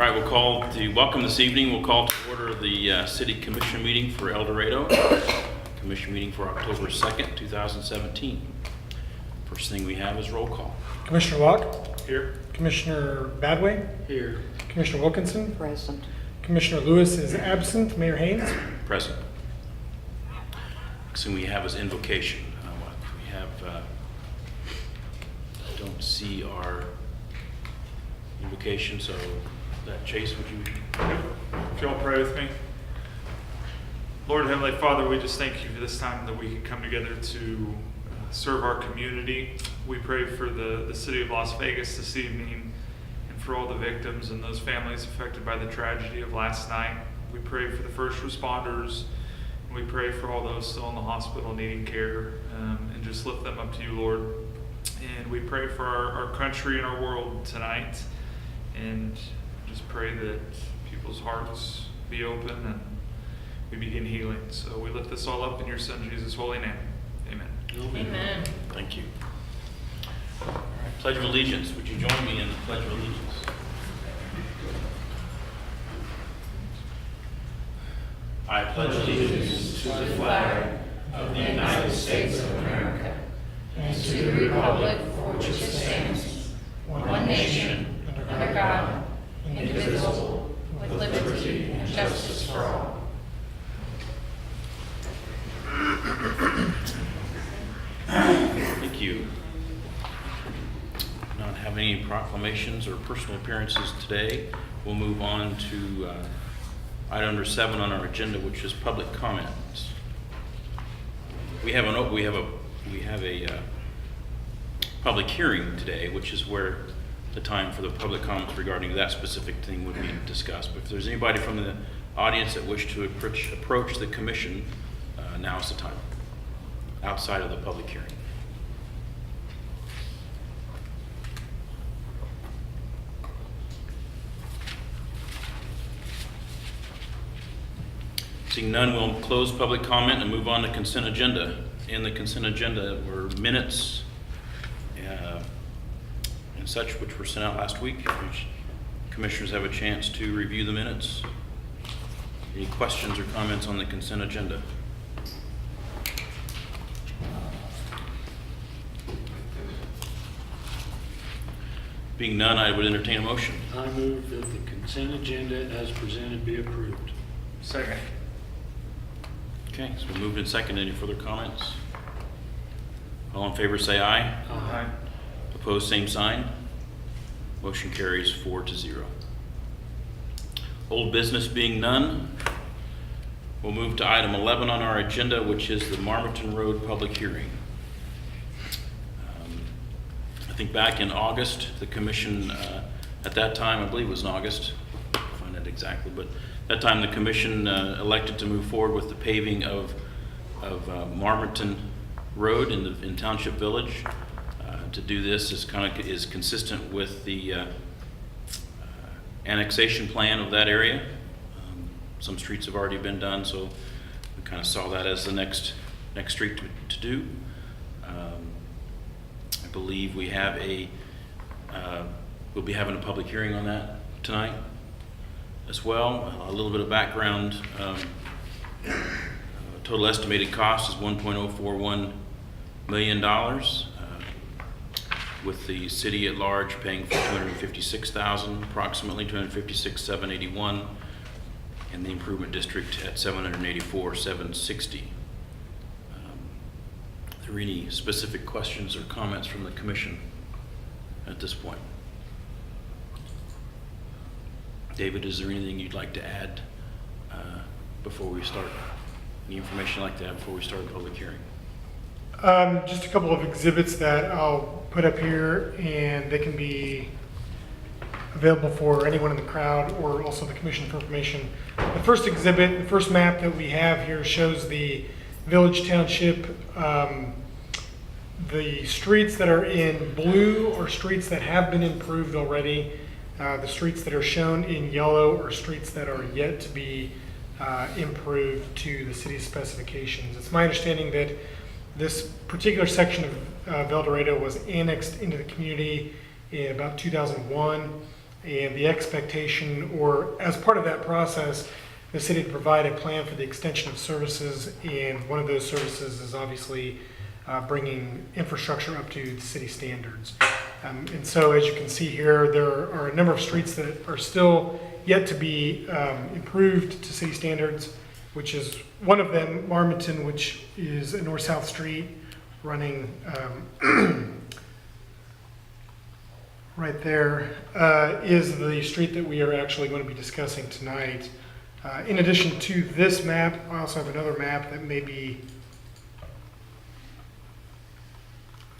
All right, welcome this evening. We'll call to order the City Commission meeting for El Dorado. Commission meeting for October 2nd, 2017. First thing we have is roll call. Commissioner Locke? Here. Commissioner Badway? Here. Commissioner Wilkinson? Present. Commissioner Lewis is absent. Mayor Haynes? Present. Next thing we have is invocation. We have, I don't see our invocation, so Chase, would you? If y'all pray with me. Lord Heavenly Father, we just thank you for this time that we can come together to serve our community. We pray for the city of Las Vegas this evening and for all the victims and those families affected by the tragedy of last night. We pray for the first responders, and we pray for all those still in the hospital needing care, and just lift them up to you, Lord. And we pray for our country and our world tonight, and just pray that people's hearts be open and we begin healing. So we lift this all up in your Son Jesus' holy name. Amen. Amen. Thank you. All right, Pledge of Allegiance. Would you join me in the Pledge of Allegiance? I pledge allegiance to the flag of the United States of America and to the republic for which it stands, one nation, under God, indivisible, with liberty and justice for all. Thank you. Not have any proclamations or personal appearances today. We'll move on to item number 7 on our agenda, which is public comments. We have a public hearing today, which is where the time for the public comments regarding that specific thing would be discussed. But if there's anybody from the audience that wish to approach the commission, now's the time, outside of the public hearing. Seeing none, we'll close public comment and move on to consent agenda. In the consent agenda were minutes and such, which were sent out last week. Which commissioners have a chance to review the minutes. Any questions or comments on the consent agenda? Being none, I would entertain a motion. I move that the consent agenda as presented be approved. Second. Okay, so we moved in second. Any further comments? All in favor say aye. Aye. Opposed, same sign. Motion carries 4-0. Old business being none, we'll move to item 11 on our agenda, which is the Marmaton Road public hearing. I think back in August, the commission, at that time, I believe it was in August, I'll find it exactly, but at that time the commission elected to move forward with the paving of Marmaton Road in Township Village. To do this is consistent with the annexation plan of that area. Some streets have already been done, so we kind of saw that as the next street to do. I believe we have we'll be having a public hearing on that tonight as well. A little bit of background. Total estimated cost is $1.041 million. With the city at large paying for $256,000, approximately $256,781, and the improvement district at $784,760. Are there any specific questions or comments from the commission at this point? David, is there anything you'd like to add before we start? Any information like that before we start the public hearing? Just a couple of exhibits that I'll put up here, and they can be available for anyone in the crowd or also the commission for information. The first exhibit, the first map that we have here shows the village township. The streets that are in blue are streets that have been improved already. The streets that are shown in yellow are streets that are yet to be improved to the city's specifications. It's my understanding that this particular section of El Dorado was annexed into the community in about 2001. And the expectation, or as part of that process, the city to provide a plan for the extension of services, and one of those services is obviously bringing infrastructure up to the city standards. And so as you can see here, there are a number of streets that are still yet to be improved to city standards, which is one of them, Marmonton, which is a north-south street running right there, is the street that we are actually going to be discussing tonight. In addition to this map, I also have another map that may be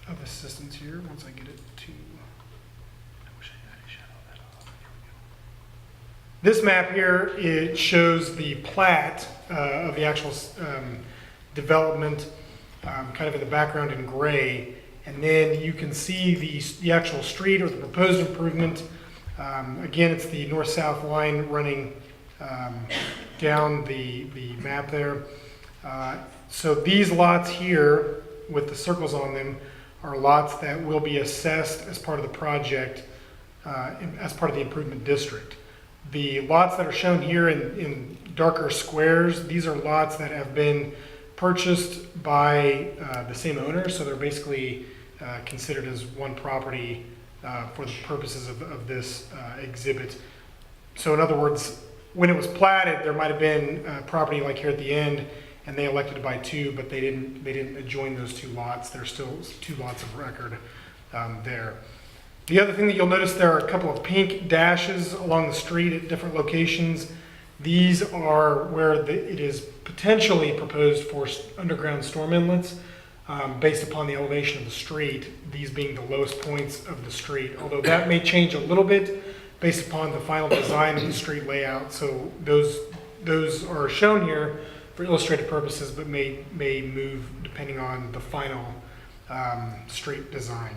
of assistance here once I get it to. I wish I had shut all that off. Here we go. This map here, it shows the plat of the actual development, kind of in the background in gray, and then you can see the actual street or the proposed improvement. Again, it's the north-south line running down the map there. So these lots here with the circles on them are lots that will be assessed as part of the project, as part of the improvement district. The lots that are shown here in darker squares, these are lots that have been purchased by the same owner, so they're basically considered as one property for the purposes of this exhibit. So in other words, when it was platted, there might have been property like here at the end, and they elected to buy two, but they didn't adjoin those two lots. There's still two lots of record there. The other thing that you'll notice, there are a couple of pink dashes along the street at different locations. These are where it is potentially proposed for underground storm inlets based upon the elevation of the street, these being the lowest points of the street, although that may change a little bit based upon the final design of the street layout. So those are shown here for illustrative purposes, but may move depending on the final street design.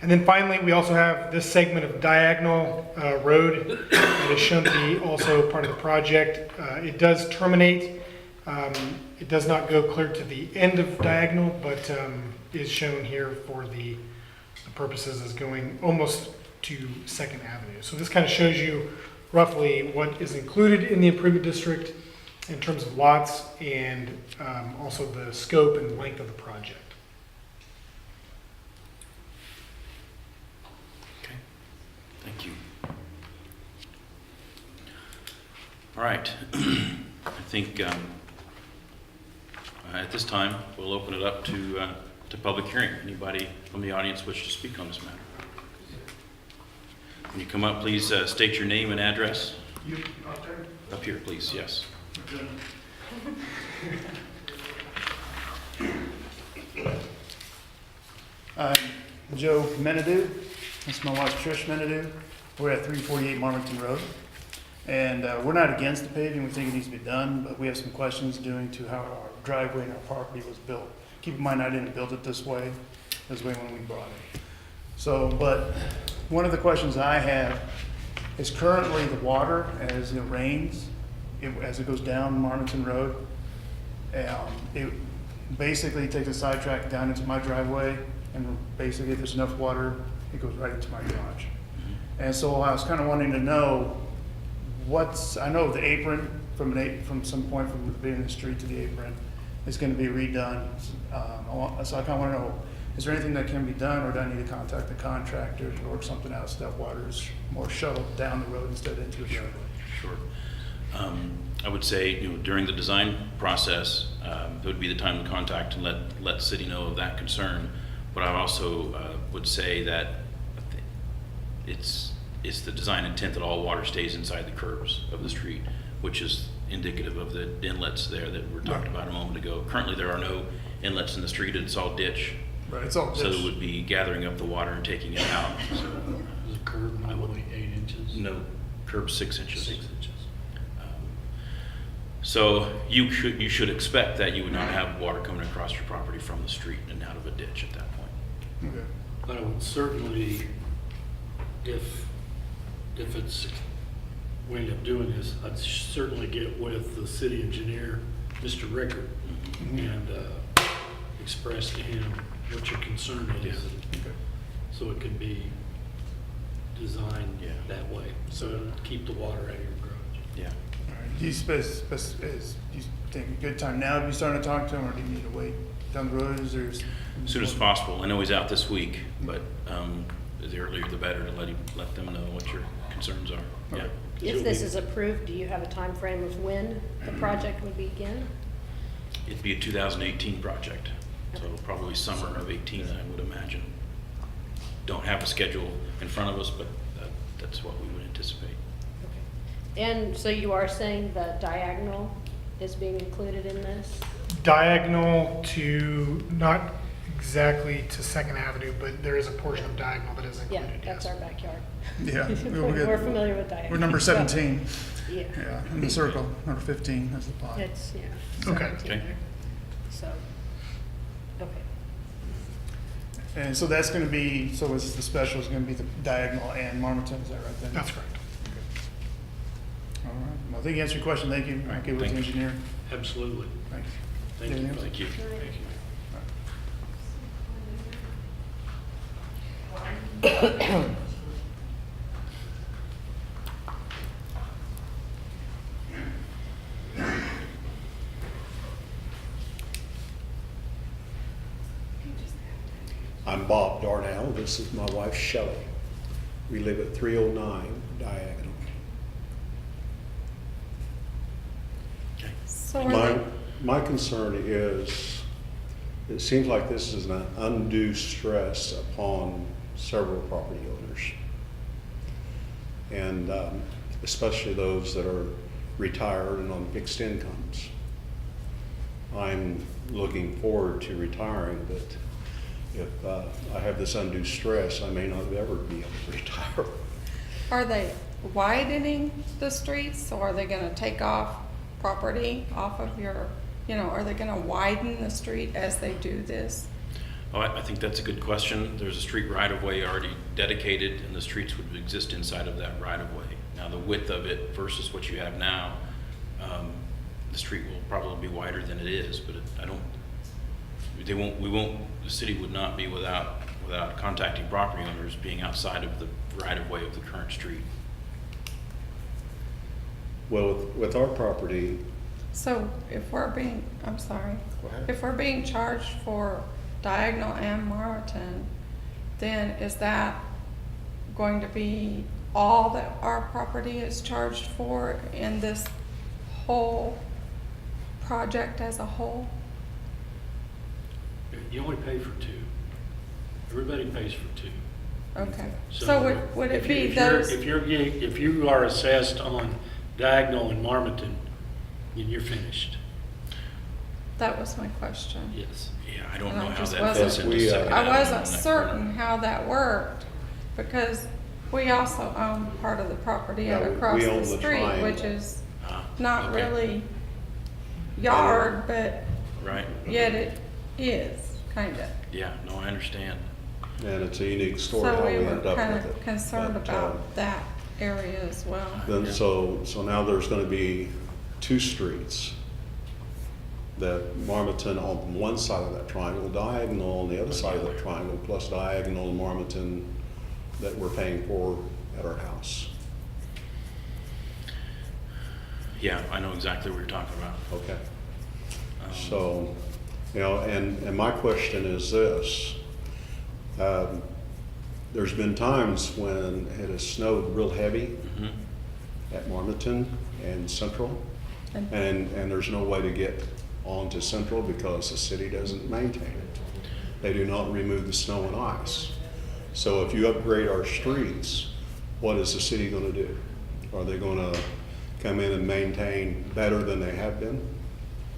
And then finally, we also have this segment of diagonal road that is shown to be also part of the project. It does terminate. It does not go clear to the end of diagonal, but is shown here for the purposes as going almost to 2nd Avenue. So this kind of shows you roughly what is included in the improvement district in terms of lots and also the scope and length of the project. Okay, thank you. All right, I think at this time we'll open it up to public hearing. Anybody from the audience wish to speak on this matter? When you come up, please state your name and address. You up there? Up here, please, yes. I'm Joe Menadue. This is my wife Trish Menadue. We're at 348 Marmonton Road. And we're not against the paving. We think it needs to be done, but we have some questions due to how our driveway and our property was built. Keep in mind, I didn't build it this way when we bought it. So, but one of the questions I have is currently the water, as it rains, as it goes down Marmonton Road, it basically takes a sidetrack down into my driveway, and basically if there's enough water, it goes right into my garage. And so I was kind of wanting to know I know the apron from some point from the beginning of the street to the apron is going to be redone. So I kind of want to know, is there anything that can be done, or do I need to contact the contractor to work something out so that water is more shuttled down the road instead of into the driveway? Sure. I would say, during the design process, it would be the time to contact and let the city know of that concern. But I also would say that it's the design intent that all water stays inside the curbs of the street, which is indicative of the inlets there that we talked about a moment ago. Currently, there are no inlets in the street. It's all ditch. Right, it's all So ditch. it would be gathering up the water and taking it out. So, The curb normally 8 inches? no, curb 6 inches. 6 inches. So you should expect that you would not have water coming across your property from the street and out of a ditch at that point. Okay. But I would certainly, if we end up doing this, I'd certainly get with the city engineer, Mr. Rickard, and express to him what your concern is. Yeah. Okay. So it can be designed Yeah. that way. So it'll keep the water out of your garage. Yeah. All right. Do you do you think a good time now to be starting to talk to him, or do you need to wait down the road? Is there? As soon as possible. I know he's out this week, but the earlier the better to let them know what your concerns are. Yeah. Okay. If this is approved, do you have a time frame of when the project would begin? It'd be a 2018 project, so probably summer of 18, I would imagine. Don't have a schedule in front of us, but that's what we would anticipate. Okay. And so you are saying the diagonal is being included in this? Diagonal to, not exactly to Second Avenue, but there is a portion of diagonal that is Yeah, included, that's yes. our backyard. Yeah. We're familiar with diagonal. We're number 17. Yeah. Yeah, in the circle. Number 15 is the plot. It's, yeah. Okay. 17 Okay. there. So, okay. And so that's going to be, so is the special is going to be the diagonal and Marmaton, is that right then? That's correct. All right. Well, I think you answered your question. Thank you. All right, I'll give it to the thanks. engineer. Absolutely. Thanks. Thank you. Anything else? Thank you. I'm Bob Darnell. This is my wife Shelley. We live at 309 Diagonal. So are My concern is, it seems like this is an undue stress upon several property owners. And especially those that are retired and on fixed incomes. I'm looking forward to retiring, but if I have this undue stress, I may not ever be able to retire. Are they widening the streets, or are they gonna take off property off of your, are they gonna widen the street as they do this? Oh, I think that's a good question. There's a street right-of-way already dedicated, and the streets would exist inside of that right-of-way. Now, the width of it versus what you have now, the street will probably be wider than it is, but the city would not be without contacting property owners being outside of the right-of-way of the current street. Well, with our property, So if we're being, I'm sorry, Go ahead. if we're being charged for Diagonal and Marlton, then is that going to be all that our property is charged for in this whole project as a whole? You only pay for two. Everybody pays for two. Okay, so would it if be you- if those? if you are assessed on Diagonal and Marmaton, then you're finished. That was my question. Yes. Yeah, I don't And know I how just that wasn't- fits into We, Second I Avenue on wasn't that certain corner. how that worked, because we also own part of the property Yeah, across we own the the street, triangle. which is Ah, not okay. really yard, but Right. yet it is, kinda. Yeah, no, I understand. and it's a unique story how So we we were ended up kind with of it. concerned But, about that area as well. Then, Yeah. so now there's gonna be two streets. That Marmaton on one side of that triangle, Diagonal on the other side of that triangle, plus Diagonal and Marmaton that we're paying for at our house. Yeah, I know exactly what you're talking about. Okay. Um, So, and my question is this. There's been times when it has snowed real heavy mhm. at Marmaton and Central, and there's no way to get onto Central because the city doesn't maintain it. They do not remove the snow and ice. So if you upgrade our streets, what is the city gonna do? Are they gonna come in and maintain better than they have been?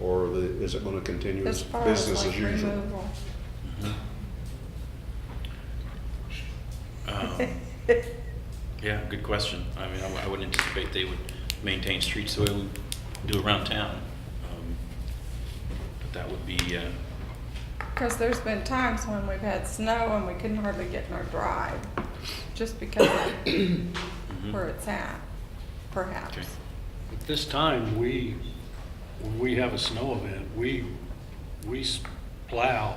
Or is it gonna continue As as far as business as like usual? removal. Yeah, good question. I mean, I would anticipate they would maintain streets the way we do around town. But that would be, Because there's been times when we've had snow and we couldn't hardly get in our drive, just because of where it's at, perhaps. Okay. At this time, when we have a snow event, we plow,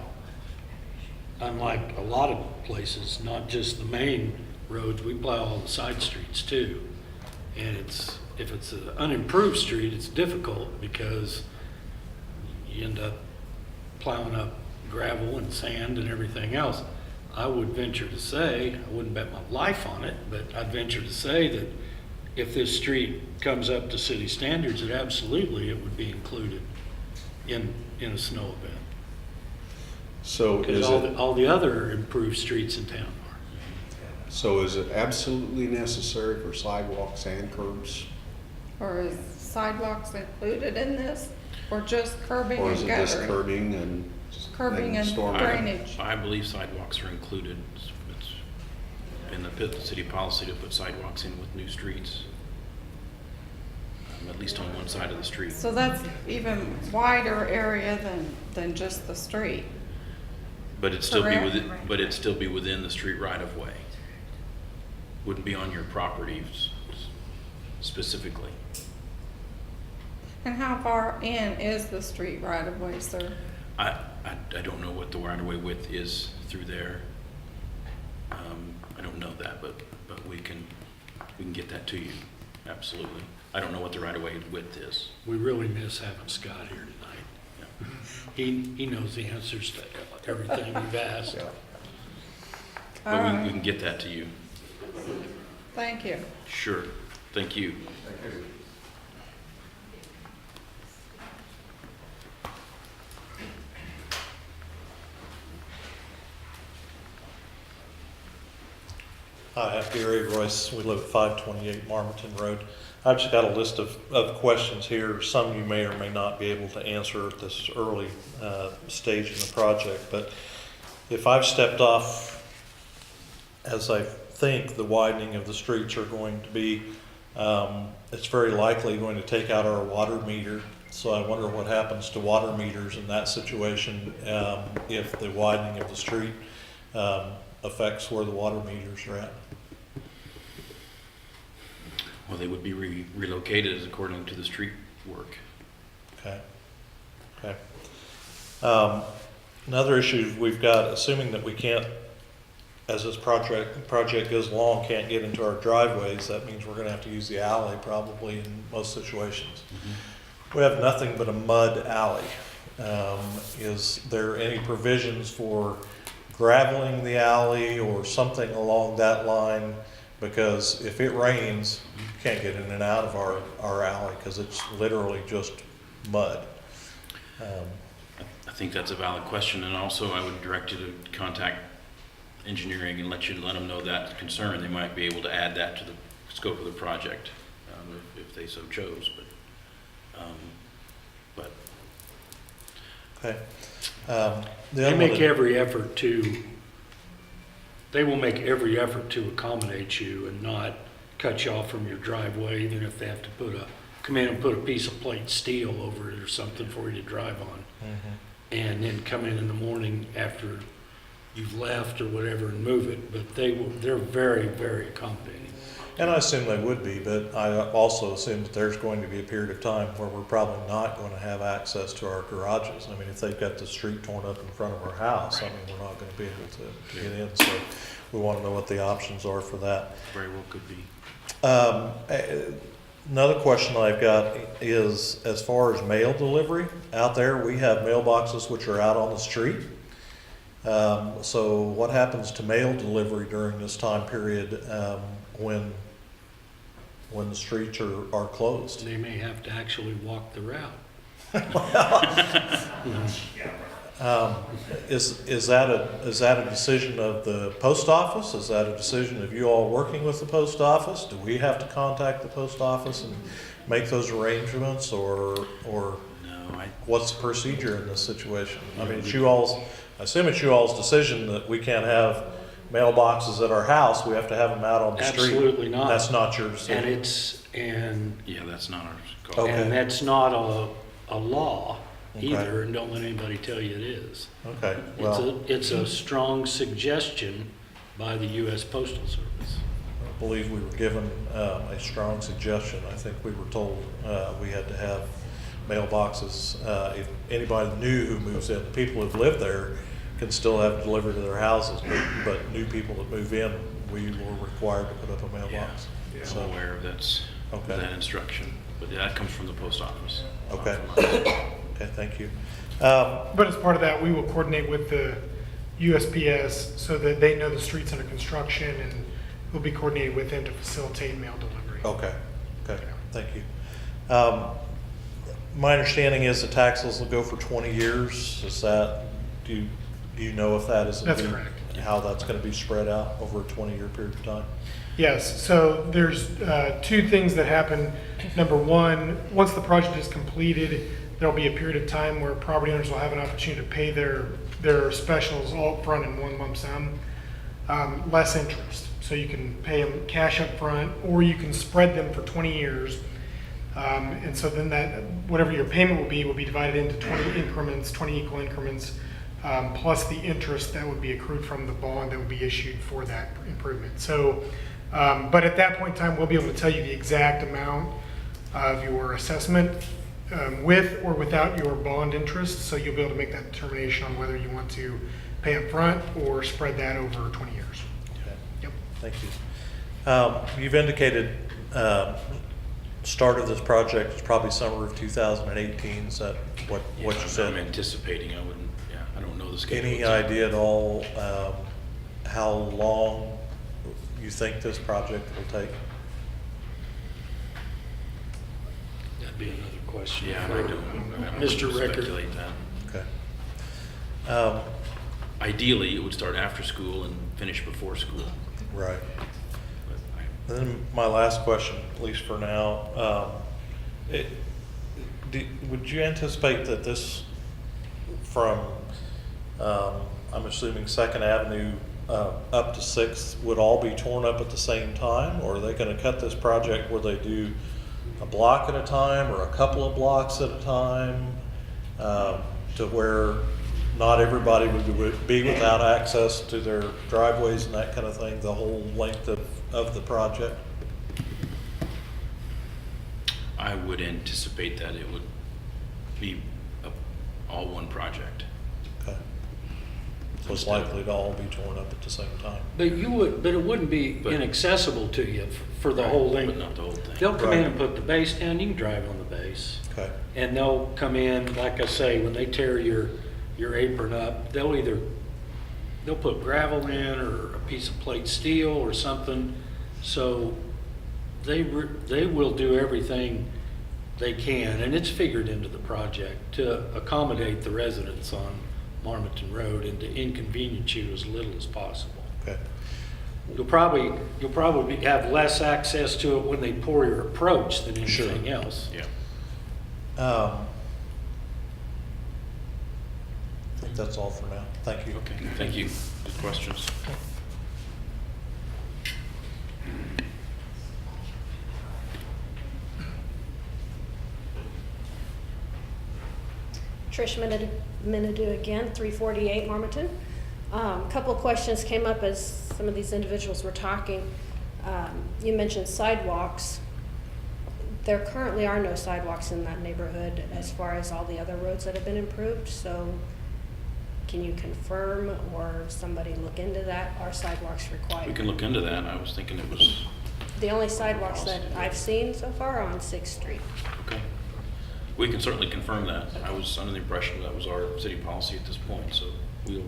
unlike a lot of places, not just the main roads, we plow all the side streets too. And if it's an unimproved street, it's difficult because you end up plowing up gravel and sand and everything else. I would venture to say, I wouldn't bet my life on it, but I'd venture to say that if this street comes up to city standards, that absolutely it would be included in a snow event. So Because is it, all the other improved streets in town are. so is it absolutely necessary for sidewalks and curbs? Or is sidewalks included in this, or just curbing Or is and it just guttering? curbing and? Curbing and storm drainage. I believe sidewalks are included. It's been the city policy to put sidewalks in with new streets, at least on one side of the street. So that's even wider area than just the street. But it'd still be Correct. within, but it'd still be within the street right of way. Wouldn't be on your property specifically. And how far in is the street right of way, sir? I don't know what the right of way width is through there. I don't know that, but we can get that to you, absolutely. I don't know what the right of way width is. We really miss having Scott here tonight. He knows the answers to everything you've asked. Yeah. But All we right. can get that to you. Thank you. Sure, thank you. Hi, I'm Gary Royce. We live at 528 Marmonton Road. I've just got a list of questions here. Some you may or may not be able to answer at this early stage in the project. But if I've stepped off, as I think the widening of the streets are going to be, it's very likely going to take out our water meter. So I wonder what happens to water meters in that situation if the widening of the street affects where the water meters are at. Well, they would be relocated according to the street work. Okay. Okay. Another issue we've got, assuming that we can't, as this project goes along, can't get into our driveways, that means we're gonna have to use the alley probably in most situations. We have nothing but a mud alley. Is there any provisions for graveling the alley or something along that line? Because if it rains, you can't get in and out of our alley because it's literally just mud. I think that's a valid question, and also I would direct you to contact engineering and let them know that concern. They might be able to add that to the scope of the project if they so chose. But Okay. They make every effort to, they will make every effort to accommodate you and not cut you off from your driveway, even if they have to come in and put a piece of plate steel over it or something for you to drive on. And then come in the morning after you've left or whatever and move it. But they're very, very accommodating. And I assume they would be, but I also assume that there's going to be a period of time where we're probably not going to have access to our garages. I mean, if they've got the street torn up in front of our house, I mean, we're not going to be able to get in. So we want to know what the options are for that. very well could be. Another question I've got is, as far as mail delivery, out there, we have mailboxes which are out on the street. So what happens to mail delivery during this time period when the streets are closed? They may have to actually walk the route. Is that a decision of the post office? Is that a decision of you all working with the post office? Do we have to contact the post office and make those arrangements, or No, what's the procedure in this situation? I mean, I assume it's you all's decision that we can't have mailboxes at our house. We have to have them out on the street. Absolutely not. That's not your decision. yeah, that's not our call. Okay. And that's not a law Okay. either, and don't let anybody tell you it is. Okay, well, It's a strong suggestion by the U.S. Postal Service. I believe we were given a strong suggestion. I think we were told we had to have mailboxes. If anybody new who moves in, the people who've lived there can still have it delivered to their houses, but new people that move in, we were required to put up a mailbox. Yeah, So, I'm aware of that's with Okay. that instruction. But that comes from the post office. not Okay. from us. Okay, thank you. But as part of that, we will coordinate with the USPS so that they know the street's under construction, and we'll be coordinating with them to facilitate mail delivery. Okay, okay, thank you. My understanding is the taxes will go for 20 years. Is that, do you know if that is That's indeed correct. how that's going to be spread out over a 20-year period of time? Yes, so there's two things that happen. Number one, once the project is completed, there'll be a period of time where property owners will have an opportunity to pay their specials all up front in one lump sum, less interest. So you can pay them cash up front, or you can spread them for 20 years. And so then that, whatever your payment will be divided into 20 increments, 20 equal increments, plus the interest that would be accrued from the bond that would be issued for that improvement. So, but at that point in time, we'll be able to tell you the exact amount of your assessment with or without your bond interest. So you'll be able to make that determination on whether you want to pay up front or spread that over 20 years. Okay, Yep. thank you. You've indicated start of this project is probably summer of 2018. Is that what you said? I'm anticipating, I don't know the schedule. Any idea at all how long you think this project will take? That'd be another question. Yeah, I don't Mr. Ricker. speculate that. Okay. Ideally, it would start after school and finish before school. Right. But And then my last question, at least for now, would you anticipate that this from, I'm assuming Second Avenue up to Sixth would all be torn up at the same time? Or are they going to cut this project where they do a block at a time or a couple of blocks at a time to where not everybody would be without access to their driveways and that kind of thing, the whole length of the project? I would anticipate that it would be all one project. Okay. So it's likely to all be torn up at the same time? But it wouldn't be But- inaccessible to you for the whole But length. not the whole thing. They'll come in Right. and put the base down, you can drive on the base. Okay, And they'll come in, like I say, when they tear your apron up, they'll put gravel in or a piece of plate steel or something. So they will do everything they can, and it's figured into the project to accommodate the residents on Marmonton Road and to inconvenience you as little as possible. okay. You'll probably have less access to it when they pour your approach than Sure. anything else. Yeah. I think that's all for now. Thank you. Okay, thank you. Good questions. Trish Minadu again, 348 Marmonton. Couple of questions came up as some of these individuals were talking. You mentioned sidewalks. There currently are no sidewalks in that neighborhood as far as all the other roads that have been improved, so can you confirm or somebody look into that? Are sidewalks required? We can look into that. I was thinking it was, The only sidewalks that I've seen so far are on 6th Street. okay. We can certainly confirm that. I was under the impression that was our city policy at this point, so we'll.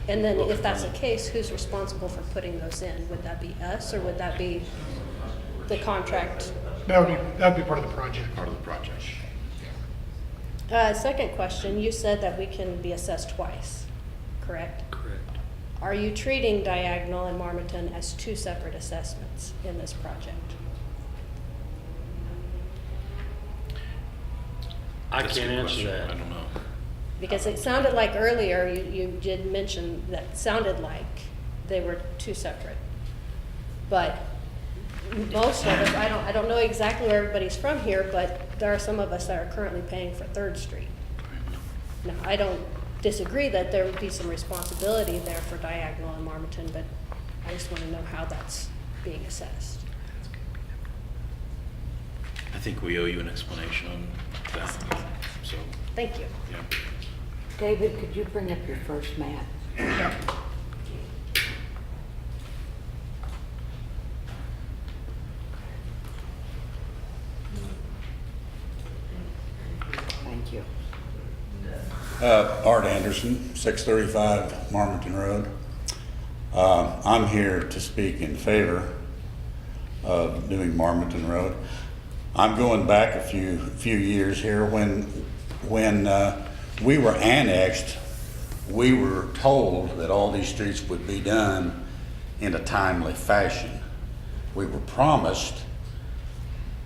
And then we'll if that's the confirm that. case, who's responsible for putting those in? Would that be us or would that be the contract? That would be part of the project. Part of the project. Second question, you said that we can be assessed twice, correct? Correct. Are you treating Diagonal and Marmonton as two separate assessments in this project? I That's a can't good answer question. that. I don't know. Because it sounded like earlier, you did mention that sounded like they were two separate. But most of us, I don't know exactly where everybody's from here, but there are some of us that are currently paying for 3rd Street. Now, I don't disagree that there would be some responsibility there for Diagonal and Marmonton, but I just want to know how that's being assessed. I think we owe you an explanation on that, so, Thank you. yeah. David, could you bring up your first map? Art Anderson, 635 Marmonton Road. I'm here to speak in favor of doing Marmonton Road. I'm going back a few years here when we were annexed. We were told that all these streets would be done in a timely fashion. We were promised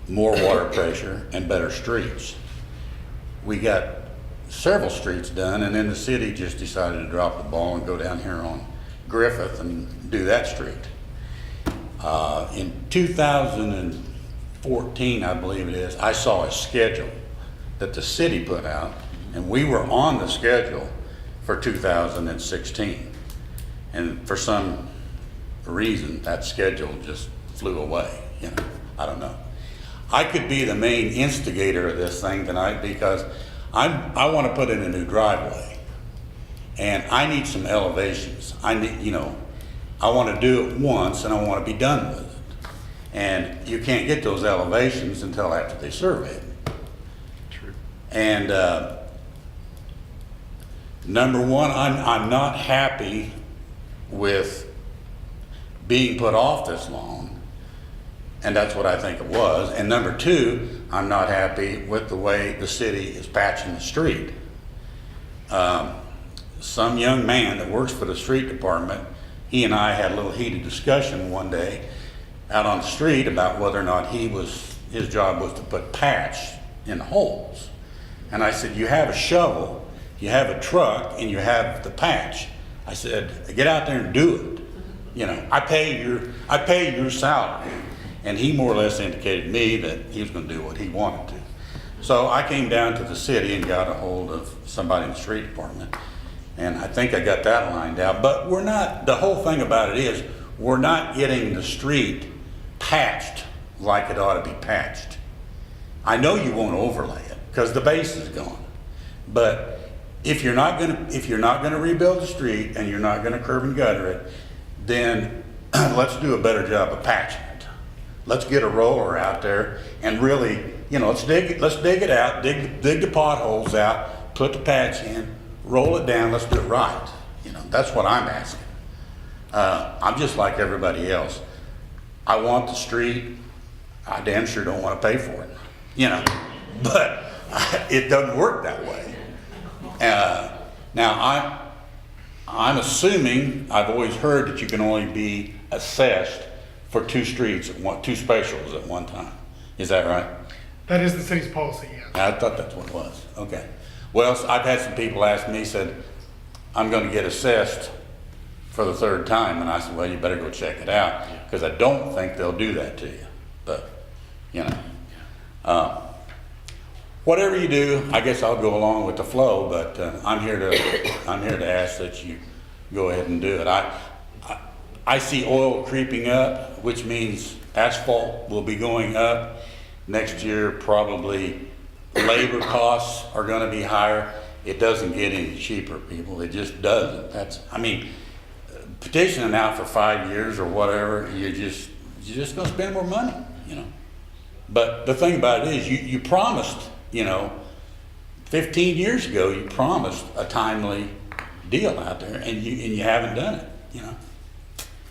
more water pressure and better streets. We got several streets done, and then the city just decided to drop the ball and go down here on Griffith and do that street. In 2014, I believe it is, I saw a schedule that the city put out, and we were on the schedule for 2016. And for some reason, that schedule just flew away, you know, I don't know. I could be the main instigator of this thing tonight because I want to put in a new driveway, and I need some elevations. I need, you know, I want to do it once and I want to be done with it. And you can't get those elevations until after they survey it. True. And number one, I'm not happy with being put off this long, and that's what I think it was. And number two, I'm not happy with the way the city is patching the street. Some young man that works for the street department, he and I had a little heated discussion one day out on the street about whether or not his job was to put patch in the holes. And I said, you have a shovel, you have a truck, and you have the patch. I said, get out there and do it. You know, I pay your salary. And he more or less indicated to me that he was going to do what he wanted to. So I came down to the city and got a hold of somebody in the street department. And I think I got that lined out. But we're not, the whole thing about it is, we're not getting the street patched like it ought to be patched. I know you won't overlay it because the base is gone. But if you're not gonna rebuild the street and you're not gonna curb and gutter it, then let's do a better job of patching it. Let's get a roller out there and really, you know, let's dig it out, dig the potholes out, put the patch in, roll it down, let's do it right. You know, that's what I'm asking. I'm just like everybody else. I want the street. I damn sure don't want to pay for it, you know, but it doesn't work that way. Now I'm assuming, I've always heard that you can only be assessed for two streets two specials at one time. Is that right? That is the city's policy, yes. I thought that's what it was. Okay. Well, I've had some people ask me, said, I'm going to get assessed for the third time. And I said, well, you better go check it out because I don't think they'll do that to you. But, you know, whatever you do, I guess I'll go along with the flow, but I'm here to ask that you go ahead and do it. I see oil creeping up, which means asphalt will be going up. Next year, probably labor costs are going to be higher. It doesn't get any cheaper, people. It just doesn't. Petitioning out for 5 years or whatever, you're just going to spend more money, you know. But the thing about it is, you promised, you know, 15 years ago, you promised a timely deal out there, and you haven't done it, you know.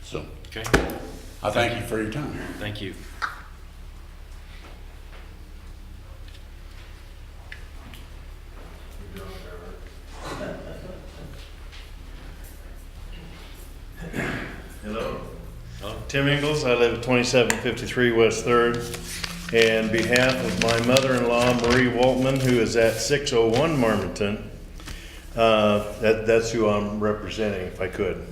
So, Okay. I thank you for your time. Thank you. Hello. Tim Ingles, I live at 2753 West 3rd. And behalf of my mother-in-law, Marie Waltman, who is at 601 Marmonton, that's who I'm representing, if I could.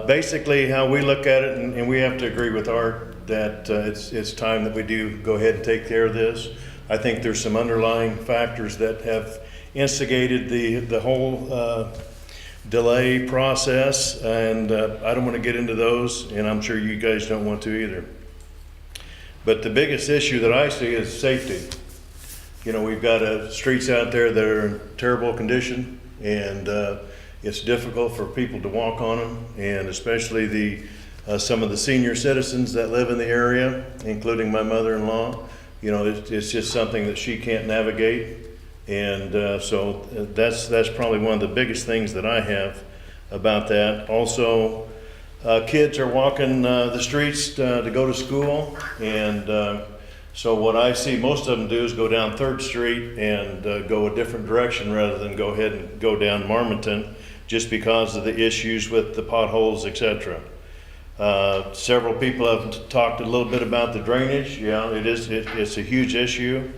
Basically, how we look at it, and we have to agree with Art, that it's time that we do go ahead and take care of this. I think there's some underlying factors that have instigated the whole delay process, and I don't want to get into those, and I'm sure you guys don't want to either. But the biggest issue that I see is safety. You know, we've got streets out there that are in terrible condition, and it's difficult for people to walk on them, and especially some of the senior citizens that live in the area, including my mother-in-law. You know, it's just something that she can't navigate. And so that's probably one of the biggest things that I have about that. Also, kids are walking the streets to go to school, and so what I see most of them do is go down 3rd Street and go a different direction rather than go ahead and go down Marmonton, just because of the issues with the potholes, etc. Several people have talked a little bit about the drainage. Yeah, it's a huge issue,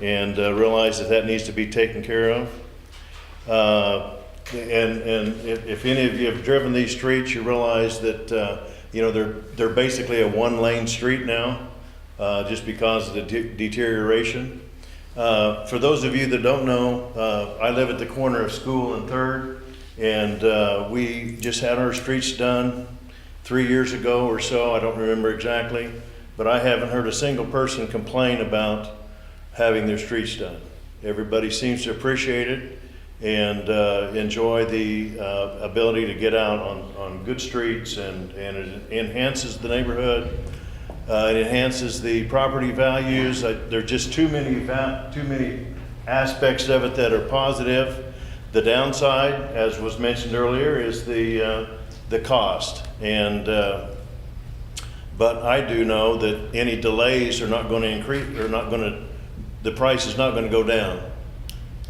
and realize that needs to be taken care of. And if any of you have driven these streets, you realize that they're basically a 1-lane street now, just because of the deterioration. For those of you that don't know, I live at the corner of School and 3rd, and we just had our streets done 3 years ago or so. I don't remember exactly, but I haven't heard a single person complain about having their streets done. Everybody seems to appreciate it and enjoy the ability to get out on good streets, and it enhances the neighborhood. It enhances the property values. There are just too many aspects of it that are positive. The downside, as was mentioned earlier, is the cost. And but I do know that any delays are not going to increase, the price is not going to go down.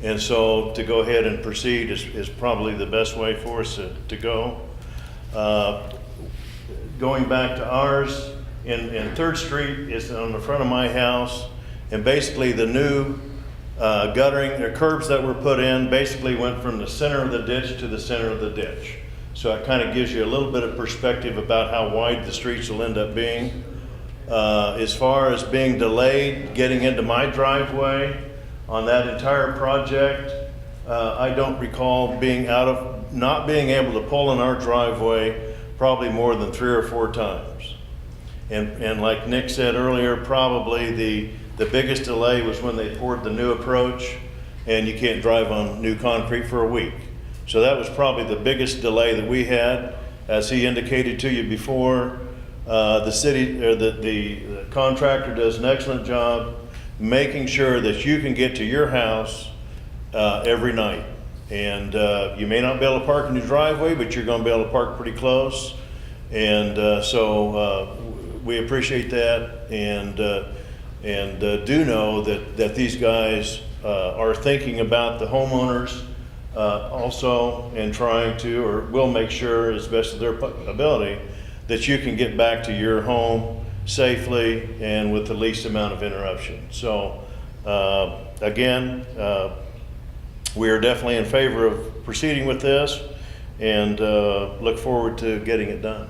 And so to go ahead and proceed is probably the best way for us to go. Going back to ours, in 3rd Street is on the front of my house, and basically the new guttering, the curbs that were put in basically went from the center of the ditch to the center of the ditch. So it kind of gives you a little bit of perspective about how wide the streets will end up being. As far as being delayed getting into my driveway on that entire project, I don't recall not being able to pull in our driveway probably more than 3 or 4 times. And like Nick said earlier, probably the biggest delay was when they poured the new approach, and you can't drive on new concrete for a week. So that was probably the biggest delay that we had. As he indicated to you before, the city, or the contractor does an excellent job making sure that you can get to your house every night. And you may not be able to park in your driveway, but you're going to be able to park pretty close. And so we appreciate that, and do know that these guys are thinking about the homeowners also, and trying to, or will make sure as best as their ability, that you can get back to your home safely and with the least amount of interruption. So again, we are definitely in favor of proceeding with this, and look forward to getting it done.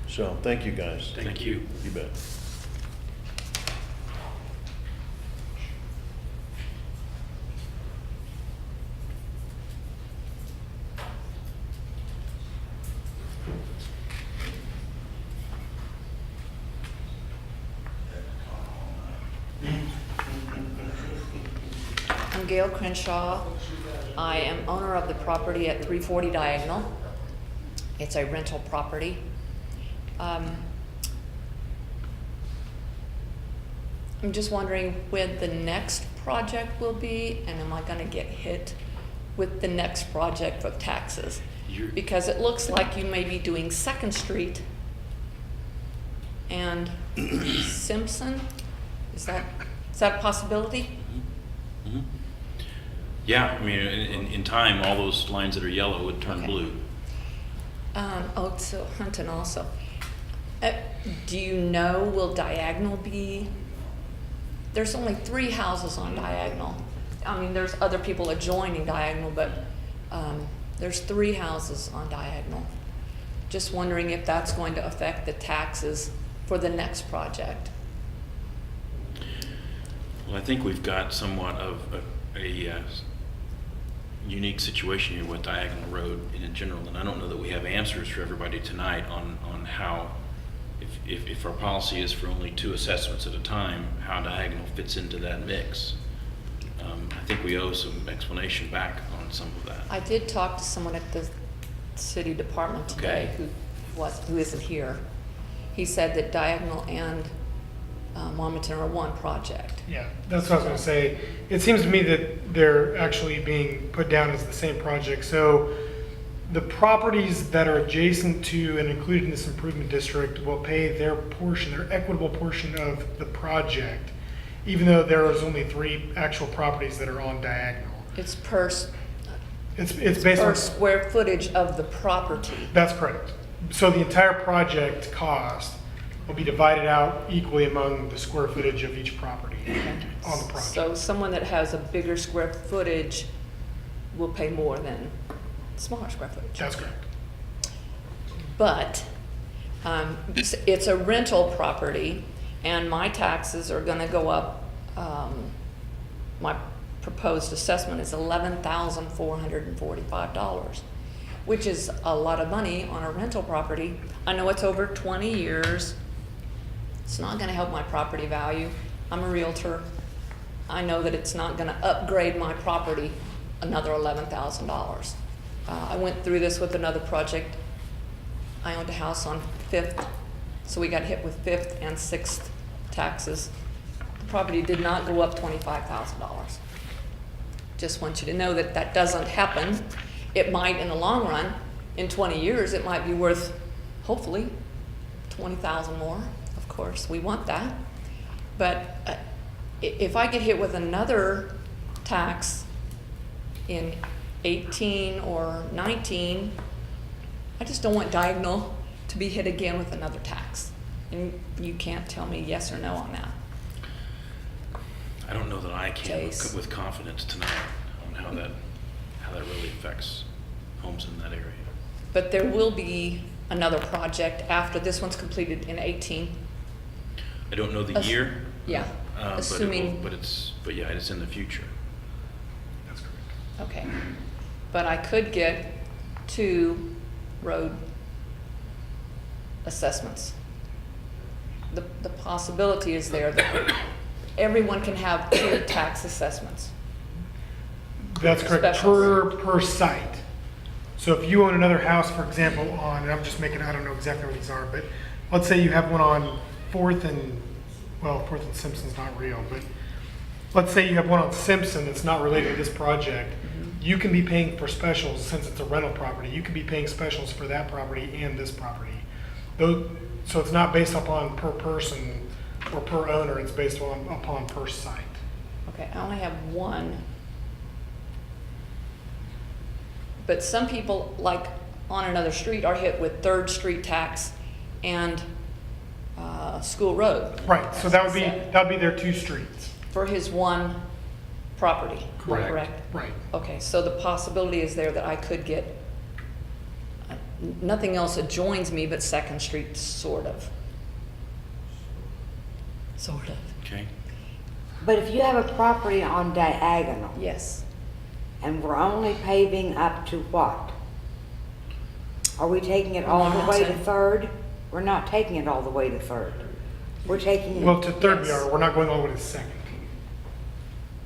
So thank you, guys. Thank you. You bet. I'm Gail Crenshaw. I am owner of the property at 340 Diagonal. It's a rental property. I'm just wondering when the next project will be, and am I going to get hit with the next project with taxes? Because it looks like you may be doing 2nd Street and Simpson. Is that a possibility? Mm-hmm. Yeah, I mean, in time, all those lines that are yellow would turn blue. So Hunton also. Do you know, will Diagonal be? There's only 3 houses on Diagonal. I mean, there's other people adjoining Diagonal, but there's 3 houses on Diagonal. Just wondering if that's going to affect the taxes for the next project. Well, I think we've got somewhat of a unique situation here with Diagonal Road in general, and I don't know that we have answers for everybody tonight on how, if our policy is for only 2 assessments at a time, how Diagonal fits into that mix. I think we owe some explanation back on some of that. I did talk to someone at the city department today who isn't here. He said that Diagonal and Marmaton are one project. Yeah, that's what I was gonna say. It seems to me that they're actually being put down as the same project. So the properties that are adjacent to and included in this improvement district will pay their portion, their equitable portion of the project, even though there is only 3 actual properties that are on diagonal. It's per, It's based per on, square footage of the property. that's correct. So the entire project cost will be divided out equally among the square footage of each property on the project. So someone that has a bigger square footage will pay more than smaller square footage. That's correct. But it's a rental property, and my taxes are gonna go up. My proposed assessment is $11,445, which is a lot of money on a rental property. I know it's over 20 years. It's not gonna help my property value. I'm a realtor. I know that it's not gonna upgrade my property another $11,000. I went through this with another project. I owned a house on 5th, so we got hit with 5th and 6th taxes. The property did not go up $25,000. Just want you to know that that doesn't happen. It might in the long run, in 20 years, it might be worth, hopefully, 20,000 more. Of course, we want that. But if I get hit with another tax in 18 or 19, I just don't want Diagonal to be hit again with another tax. And you can't tell me yes or no on that. I don't know that I can Chase. with confidence tonight on how that really affects homes in that area. But there will be another project after this one's completed in 18. I don't know the year. Yeah, assuming. But yeah, it's in the future. That's correct. Okay, but I could get 2 road assessments. The possibility is there that everyone can have 2 tax assessments. That's correct, Specials. per site. So if you own another house, for example, on, and I'm just making, I don't know exactly where these are, but let's say you have one on 4th and, well, 4th and Simpson's not real, but let's say you have one on Simpson that's not related to this project. You can be paying for specials, since it's a rental property, you can be paying specials for that property and this property. So it's not based upon per person or per owner, it's based upon per site. Okay, I only have 1. But some people, like on another street, are hit with 3rd Street tax and School Road. Right, so that would be their 2 streets. For his 1 property, am I Correct. correct? Right. Okay, so the possibility is there that I could get, nothing else adjoins me but 2nd Street, sort of. Sort of, Okay. But if you have a property on diagonal, yes. and we're only paving up to what? Are we taking it all the way to Marmaton. 3rd? We're not taking it all the way to 3rd. We're taking Well, it, to 3rd we Yes. are, we're not going all the way to 2nd.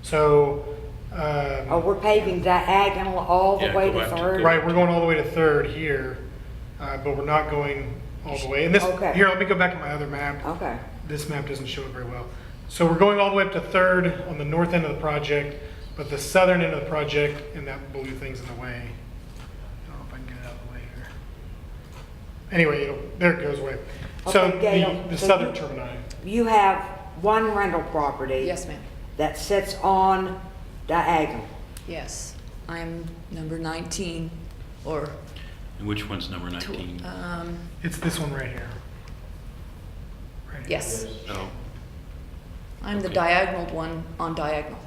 So, oh, we're paving diagonal all the Yeah, way go to back to 3rd? right, we're going all the way to 3rd here, but we're not going all the way. And this, Okay. here, let me go back to my other map. Okay. This map doesn't show it very well. So we're going all the way up to 3rd on the north end of the project, but the southern end of the project, and that blue thing's in the way. I don't know if I can get it out of the way here. Anyway, there it goes away. So Okay, Gail, the so southern you- termini. You have 1 rental property. Yes, ma'am. That sits on diagonal. Yes. I'm number 19, or, And which one's number 19? It's this one right here. Right here. yes. Oh, I'm the diagonal one on diagonal.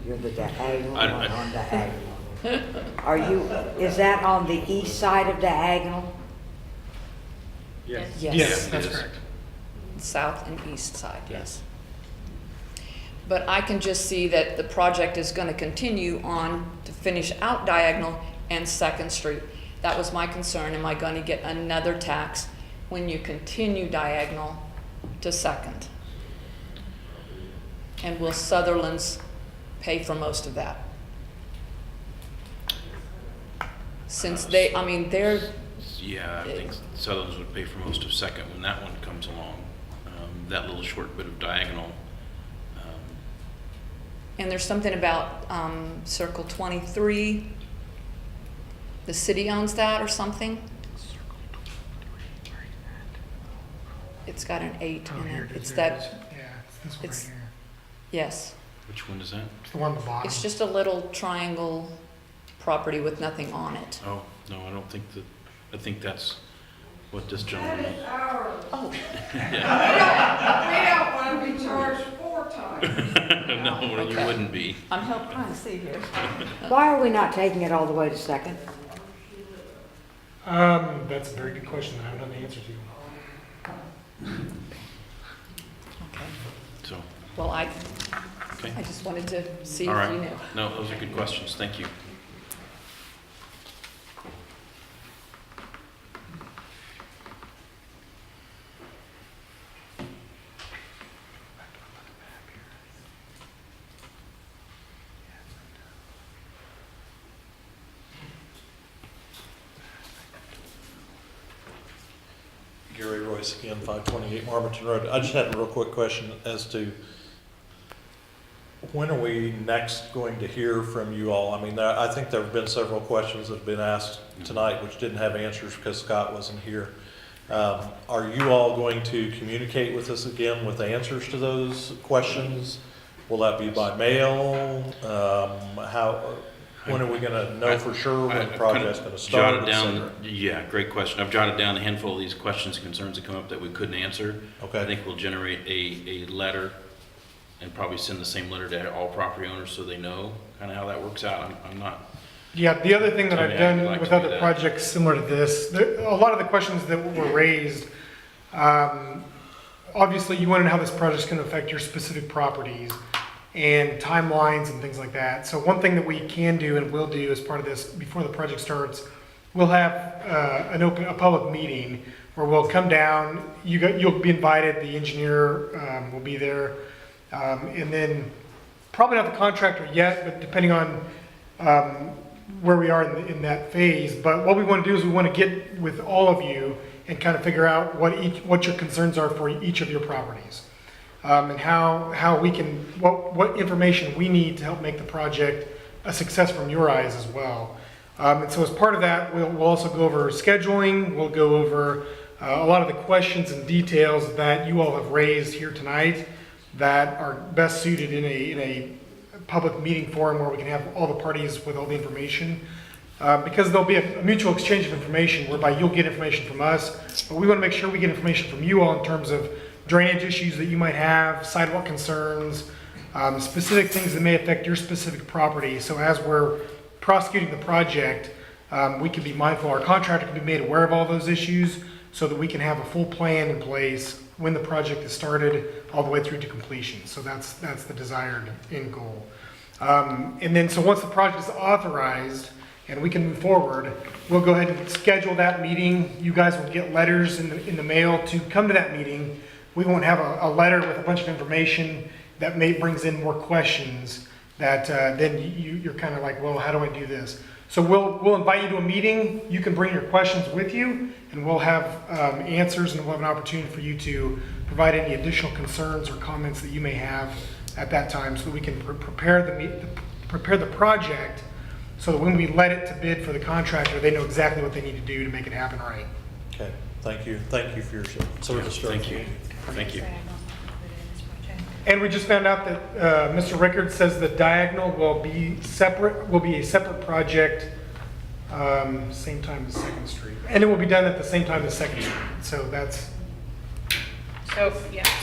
You're the diagonal I- one on diagonal. Are you, is that on the east side of diagonal? Yes. Yes, Yes. that's It is. correct. South and east side, yes. But I can just see that the project is going to continue on to finish out Diagonal and 2nd Street. That was my concern. Am I going to get another tax when you continue Diagonal to 2nd? And will Sutherland's pay for most of that? Since they, I mean, they're, yeah, I think Sutherland's would pay for most of 2nd when that one comes along. that little short bit of diagonal. And there's something about Circle 23. The city owns that or something? It's got an 8 Oh, in here it. it is, It's here it that, is. Yeah, it's this one it's- right here. yes. Which one is that? It's the one at the bottom. It's just a little triangle property with nothing on it. Oh, no, I don't think that, I think that's what this gentleman. Oh, We don't want to be charged 4 times. No, you Okay. wouldn't be. I'm trying to see here. Why are we not taking it all the way to Second? That's a very good question that I don't know the answer to. Okay. So, Well, I okay. just wanted to see All if you right. knew. No, those are good questions. Thank you. Gary Royce again, 528 Marmaton Road. I just had a real quick question as to when are we next going to hear from you all? I mean, I think there have been several questions that have been asked tonight which didn't have answers because Scott wasn't here. Are you all going to communicate with us again with answers to those questions? Will that be by mail? When are we gonna know for sure when the project's gonna start? Jotted down, yeah, great question. I've jotted down a handful of these questions and concerns that come up that we couldn't answer. Okay. I think we'll generate a letter and probably send the same letter to all property owners so they know kind of how that works out. I'm not, Yeah, the other thing that I mean, I've I'd done like with to do other that. projects similar to this, a lot of the questions that were raised, obviously you want to know how this project's going to affect your specific properties and timelines and things like that. So one thing that we can do and will do as part of this before the project starts, we'll have a public meeting where we'll come down. You'll be invited. The engineer will be there, and then probably not the contractor yet, but depending on where we are in that phase. But what we want to do is we want to get with all of you and kind of figure out what your concerns are for each of your properties. And how we can, what information we need to help make the project a success from your eyes as well. And so as part of that, we'll also go over scheduling, we'll go over a lot of the questions and details that you all have raised here tonight that are best suited in a public meeting forum where we can have all the parties with all the information. Because there'll be a mutual exchange of information whereby you'll get information from us, but we want to make sure we get information from you all in terms of drainage issues that you might have, sidewalk concerns, specific things that may affect your specific property. So as we're prosecuting the project, we can be mindful, our contractor can be made aware of all those issues so that we can have a full plan in place when the project is started all the way through to completion. So that's the desired end goal. And then so once the project is authorized and we can move forward, we'll go ahead and schedule that meeting. You guys will get letters in the mail to come to that meeting. We won't have a letter with a bunch of information that brings in more questions that then you're kind of like, well, how do I do this? So we'll invite you to a meeting. You can bring your questions with you, and we'll have answers, and we'll have an opportunity for you to provide any additional concerns or comments that you may have at that time, so that we can prepare the project, so that when we let it to bid for the contractor, they know exactly what they need to do to make it happen right. Okay, thank you for your service. Thank you. Thank you. And we just found out that Mr. Rickard says the diagonal will be a separate project, same time as Second Street. And it will be done at the same time as Second Street. So that's some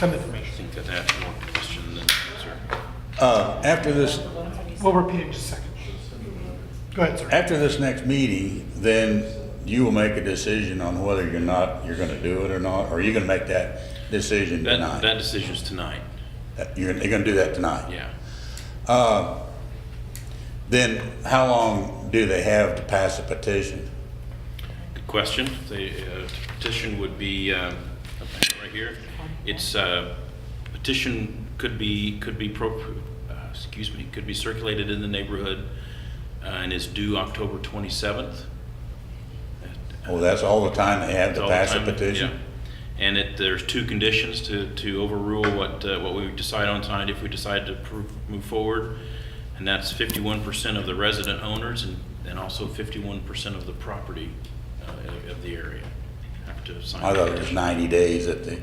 I information. think that that's more question than answer. After this, We'll repeat it in just a second. Go ahead, sir. after this next meeting, then you will make a decision on whether you're gonna do it or not, or are you gonna make that decision tonight? That decision's tonight. You're gonna do that tonight? Yeah. Then how long do they have to pass a petition? Good question. The petition would be right here. It's petition could be circulated in the neighborhood and is due October 27th. Oh, that's all the time they have That's to all the pass a time, petition? yeah. And there's two conditions to overrule what we decide on tonight if we decide to move forward. And that's 51% of the resident owners and also 51% of the property of the area have to sign. I thought it was 90 days that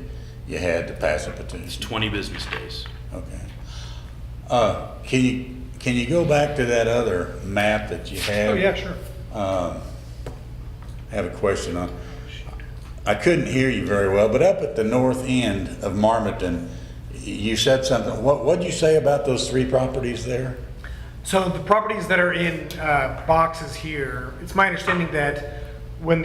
you had to pass a petition. It's 20 business days. Okay. Can you go back to that other map that you had? Oh, yeah, sure. I have a question on. I couldn't hear you very well, but up at the north end of Marmaton, you said something. What'd you say about those 3 properties there? So the properties that are in boxes here, it's my understanding that when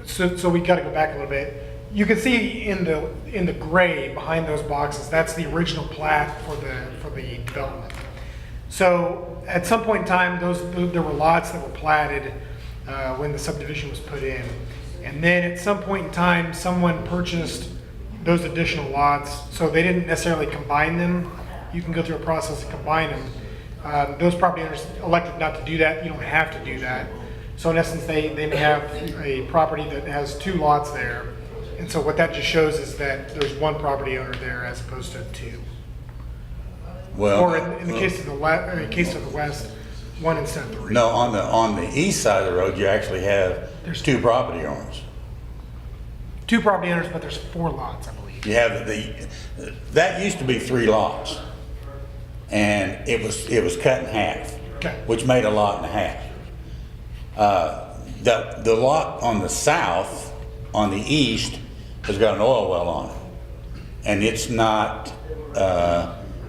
so we got to go back a little bit. You can see in the gray behind those boxes, that's the original plat for the development. So at some point in time, there were lots that were platted when the subdivision was put in. And then at some point in time, someone purchased those additional lots, so they didn't necessarily combine them. You can go through a process to combine them. Those property owners elected not to do that. You don't have to do that. So in essence, they may have a property that has 2 lots there. And so what that just shows is that there's 1 property owner there as opposed to 2. Well, Or in the case of the west, 1 instead of 3. no, on the east side of the road, you actually have There's 2 property owners. 2 property owners, but there's 4 lots, I believe. You have that used to be 3 lots, and it was cut in half, Okay. which made a lot and a half. The lot on the south, on the east, has got an oil well on it, and it's not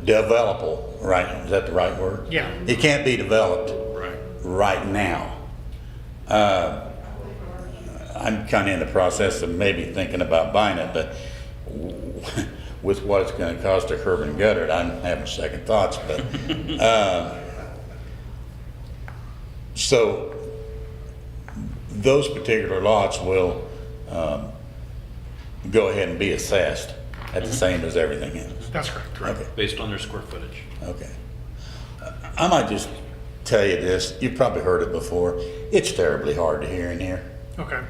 developable. Right? Is that the right word? Yeah. It can't be developed right now. I'm kind of in the process of maybe thinking about buying it, but with what it's going to cost to curb and gutter it, I'm having second thoughts. But so those particular lots will go ahead and be assessed at the same as everything else. That's correct. Okay. Based on their square footage. Okay. I might just tell you this. You've probably heard it before. It's terribly hard to hear in here. Okay.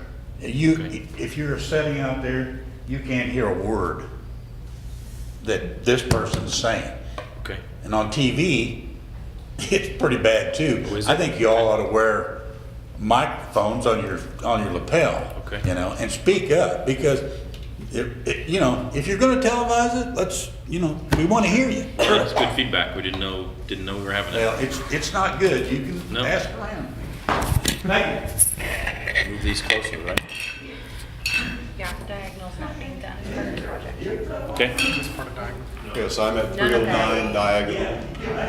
If you're sitting out there, you can't hear a word that this person's saying. Okay. And on TV, it's pretty bad too. Oh, is I it? think you all ought to wear microphones on your lapel. Okay. And speak up, because if you're going to televise it, we want to hear you. That's good feedback. We didn't know we were having Well, that. it's not good. You can No. ask around. Thank you. Move these closer, right? Yeah, the diagonal's not being done as part of the project. Okay. This part of diagonal. Yes, I'm at None of that. 309 Diagonal.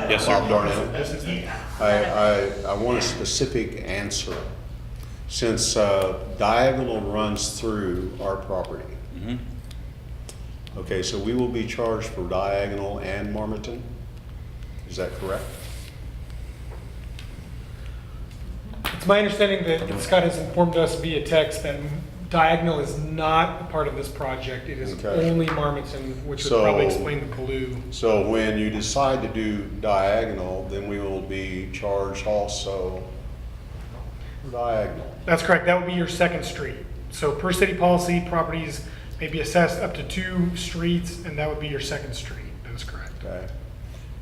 Yes, Bob sir. Darnell. This is it. I want a specific answer. Since Diagonal runs through our property. Mhm. Okay, so we will be charged for Diagonal and Marmaton? Is that correct? It's my understanding that Scott has informed us via text that Diagonal is not a part of this project. It is Okay. only Marmaton, which would So- probably explain the blue. So when you decide to do Diagonal, then we will be charged also for Diagonal. That's correct. That would be your second street. So per city policy, properties may be assessed up to 2 streets, and that would be your second street. That is correct. Okay?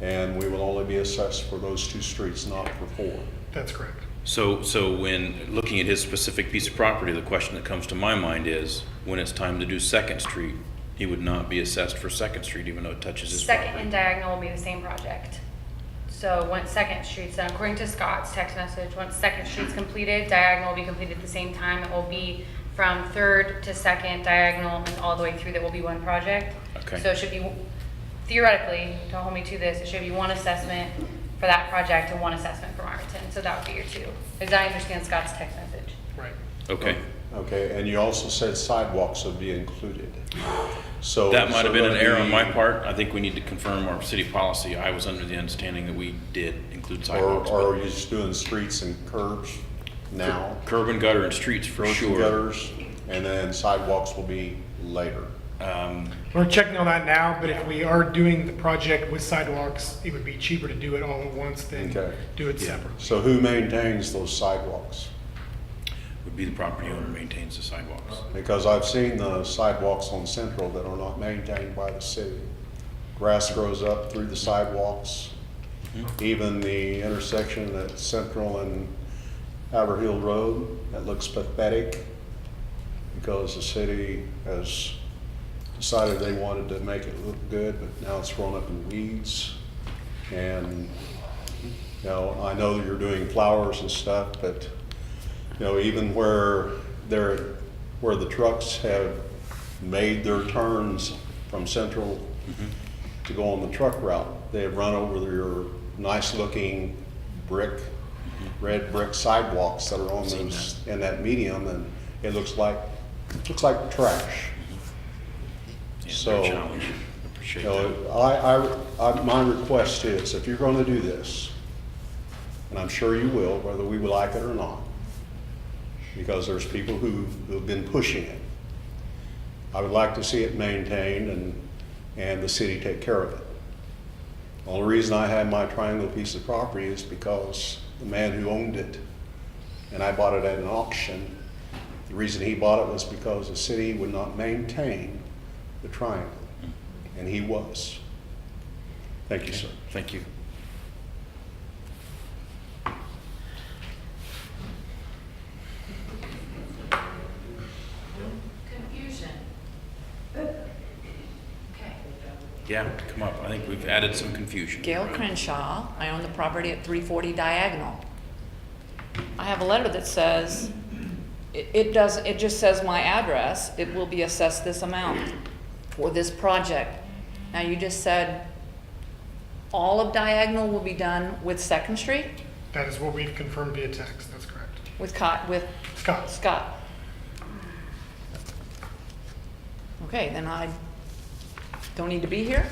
And we will only be assessed for those 2 streets, not for 4. That's correct. So when looking at his specific piece of property, the question that comes to my mind is, when it's time to do Second Street, he would not be assessed for Second Street, even though it touches his Second property. and diagonal will be the same project. So once Second Street's done, according to Scott's text message, once Second Street's completed, diagonal will be completed at the same time. It will be from third to second, diagonal, and all the way through. That will be one project. Okay. So it should be, theoretically, don't hold me to this, it should be one assessment for that project and one assessment for Marmaton. So that would be your 2, as I understand Scott's text message. Right. Okay. Okay, and you also said sidewalks would be included. So That might have been an error on my be- part. I think we need to confirm our city policy. I was under the understanding that we did include Or sidewalks. or are but you just doing streets and curbs now? Curb and gutter and streets for Curbs and sure. gutters, and then sidewalks will be later. We're checking on that now, but if we are doing the project with sidewalks, it would be cheaper to do it all at once than Okay. do it separately. So who maintains those sidewalks? would be the property owner maintains the sidewalks. Because I've seen the sidewalks on Central that are not maintained by the city. Grass grows up through the sidewalks. Even the intersection at Central and Haverhill Road, that looks pathetic because the city has decided they wanted to make it look good, but now it's grown up in weeds. And, you know, I know that you're doing flowers and stuff, but, you know, even where the trucks have made their turns from Central to go on the truck route, they have run over your nice looking red brick sidewalks that are on those, in that medium, and it looks like trash. Yeah, So, fair challenge. Appreciate you know, that. my request is, if you're going to do this, and I'm sure you will, whether we like it or not, because there's people who've been pushing it, I would like to see it maintained and the city take care of it. The only reason I had my triangle piece of property is because the man who owned it, and I bought it at an auction, the reason he bought it was because the city would not maintain the triangle, and he was. Thank you, sir. Thank you. Confusion. Okay. Yeah, come up. I think we've added some confusion. Gail Crenshaw, I own the property at 340 Diagonal. I have a letter that says, it just says my address, it will be assessed this amount for this project. Now, you just said all of Diagonal will be done with Second Street? That is what we've confirmed via text, that's correct. With Scott. Scott. Okay, then I don't need to be here?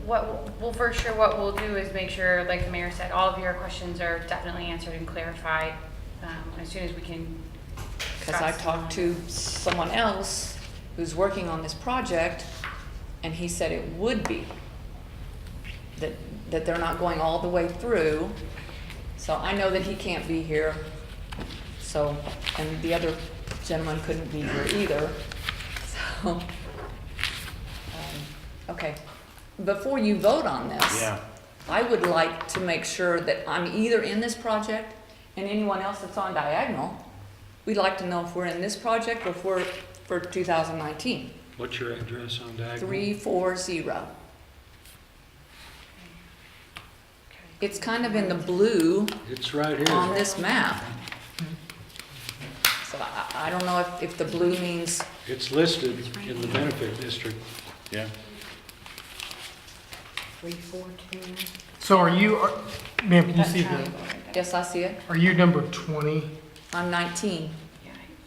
Well, for sure, what we'll do is make sure, like the mayor said, all of your questions are definitely answered and clarified as soon as we can. Because I talked to someone else who's working on this project, and he said it would be, that they're not going all the way through. So I know that he can't be here, so, and the other gentleman couldn't be here either. So, okay. Before you vote on this, Yeah. I would like to make sure that I'm either in this project, and anyone else that's on Diagonal, we'd like to know if we're in this project or if we're for 2019. What's your address on Diagonal? 340. It's kind of in the blue It's right on here. this map. So I don't know if the blue means, It's listed in the benefit district. Yeah. 342. So ma'am, can you see yes, I see it. are you number 20? I'm 19.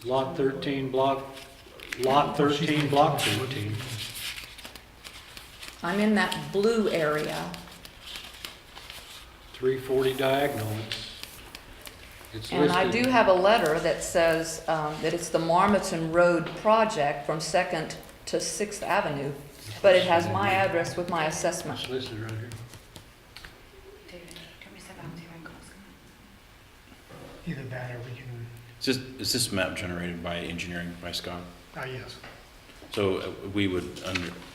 Lot 13, block 13. I'm in that blue area. 340 Diagonal. It's And I listed. do have a letter that says that it's the Marmaton Road project from 2nd to 6th Avenue, but it has my address with my assessment. It's listed right here. David, can we step out and see if I can call Scott? Either that or we can, Is this map generated by engineering by Scott? yes. So we would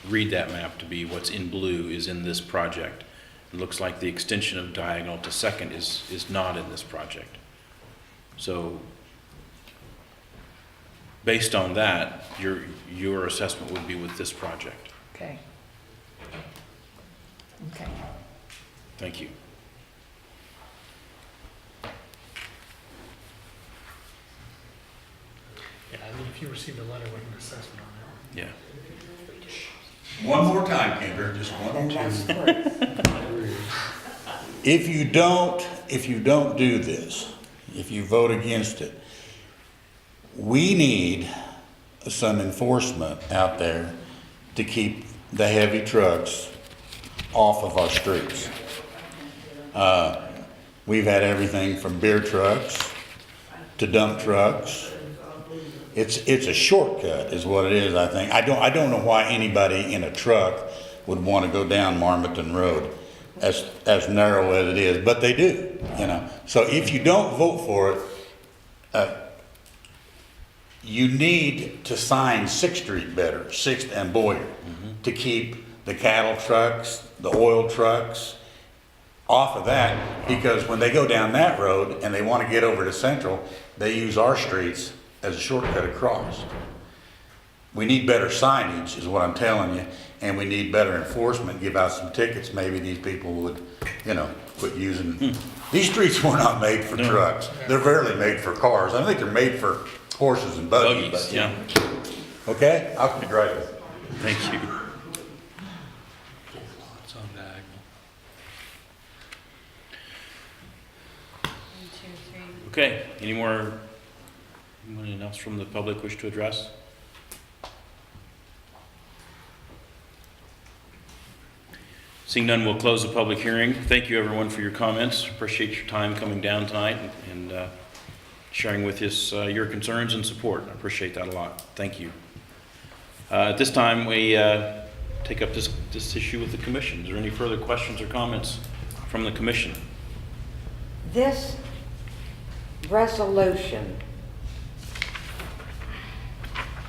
read that map to be what's in blue is in this project. It looks like the extension of Diagonal to Second is not in this project. So based on that, your assessment would be with this project. Okay. Okay. Thank you. Yeah, I mean, if you received a letter with an assessment on it. Yeah. One more time, Kendra, just one or And two. that's three. If you don't do this, if you vote against it, we need some enforcement out there to keep the heavy trucks off of our streets. We've had everything from beer trucks to dump trucks. It's a shortcut is what it is, I think. I don't know why anybody in a truck would want to go down Marmaton Road as narrow as it is, but they do, you know. So if you don't vote for it, you need to sign Sixth Street better, Sixth and Boyer, to keep the cattle trucks, the oil trucks off of that, because when they go down that road and they want to get over to Central, they use our streets as a shortcut across. We need better signage, is what I'm telling you, and we need better enforcement, give out some tickets, maybe these people would, quit using. These streets were not made for trucks, they're barely made for cars, I think they're made for horses and buggies. Buggies, yeah. Okay, I'll be right with you. Thank you. It's on diagonal. 1, 2, 3. Okay, anyone else from the public wish to address? Seeing none, we'll close the public hearing. Thank you, everyone, for your comments. Appreciate your time coming down tonight and sharing with us your concerns and support. I appreciate that a lot. Thank you. At this time, we take up this issue with the commission. Is there any further questions or comments from the commission? This resolution,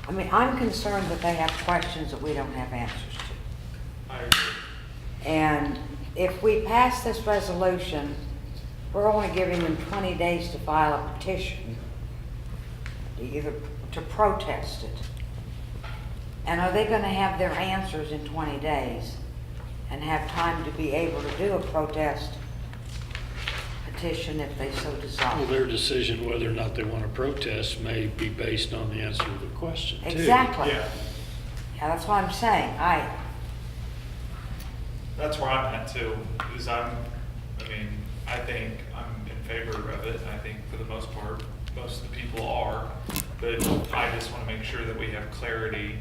I mean, I'm concerned that they have questions that we don't have answers to. I agree. And if we pass this resolution, we're only giving them 20 days to file a petition, to protest it. And are they going to have their answers in 20 days and have time to be able to do a protest petition if they so Well, desire? their decision whether or not they want to protest may be based on the answer to the question, too. Exactly. Yeah, Yeah, that's what I'm saying. that's where I'm at too, is I think I'm in favor of it. I think for the most part, most of the people are. But I just want to make sure that we have clarity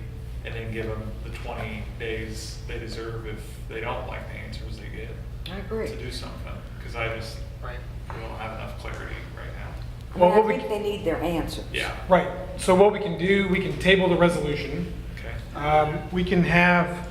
and then give them the 20 days they deserve if they don't like the answers they get I agree. to do something. Because we don't have enough clarity right now. Well, I what think they need their answers. Yeah, Right, so what we can do, we can table the resolution. okay. We can have,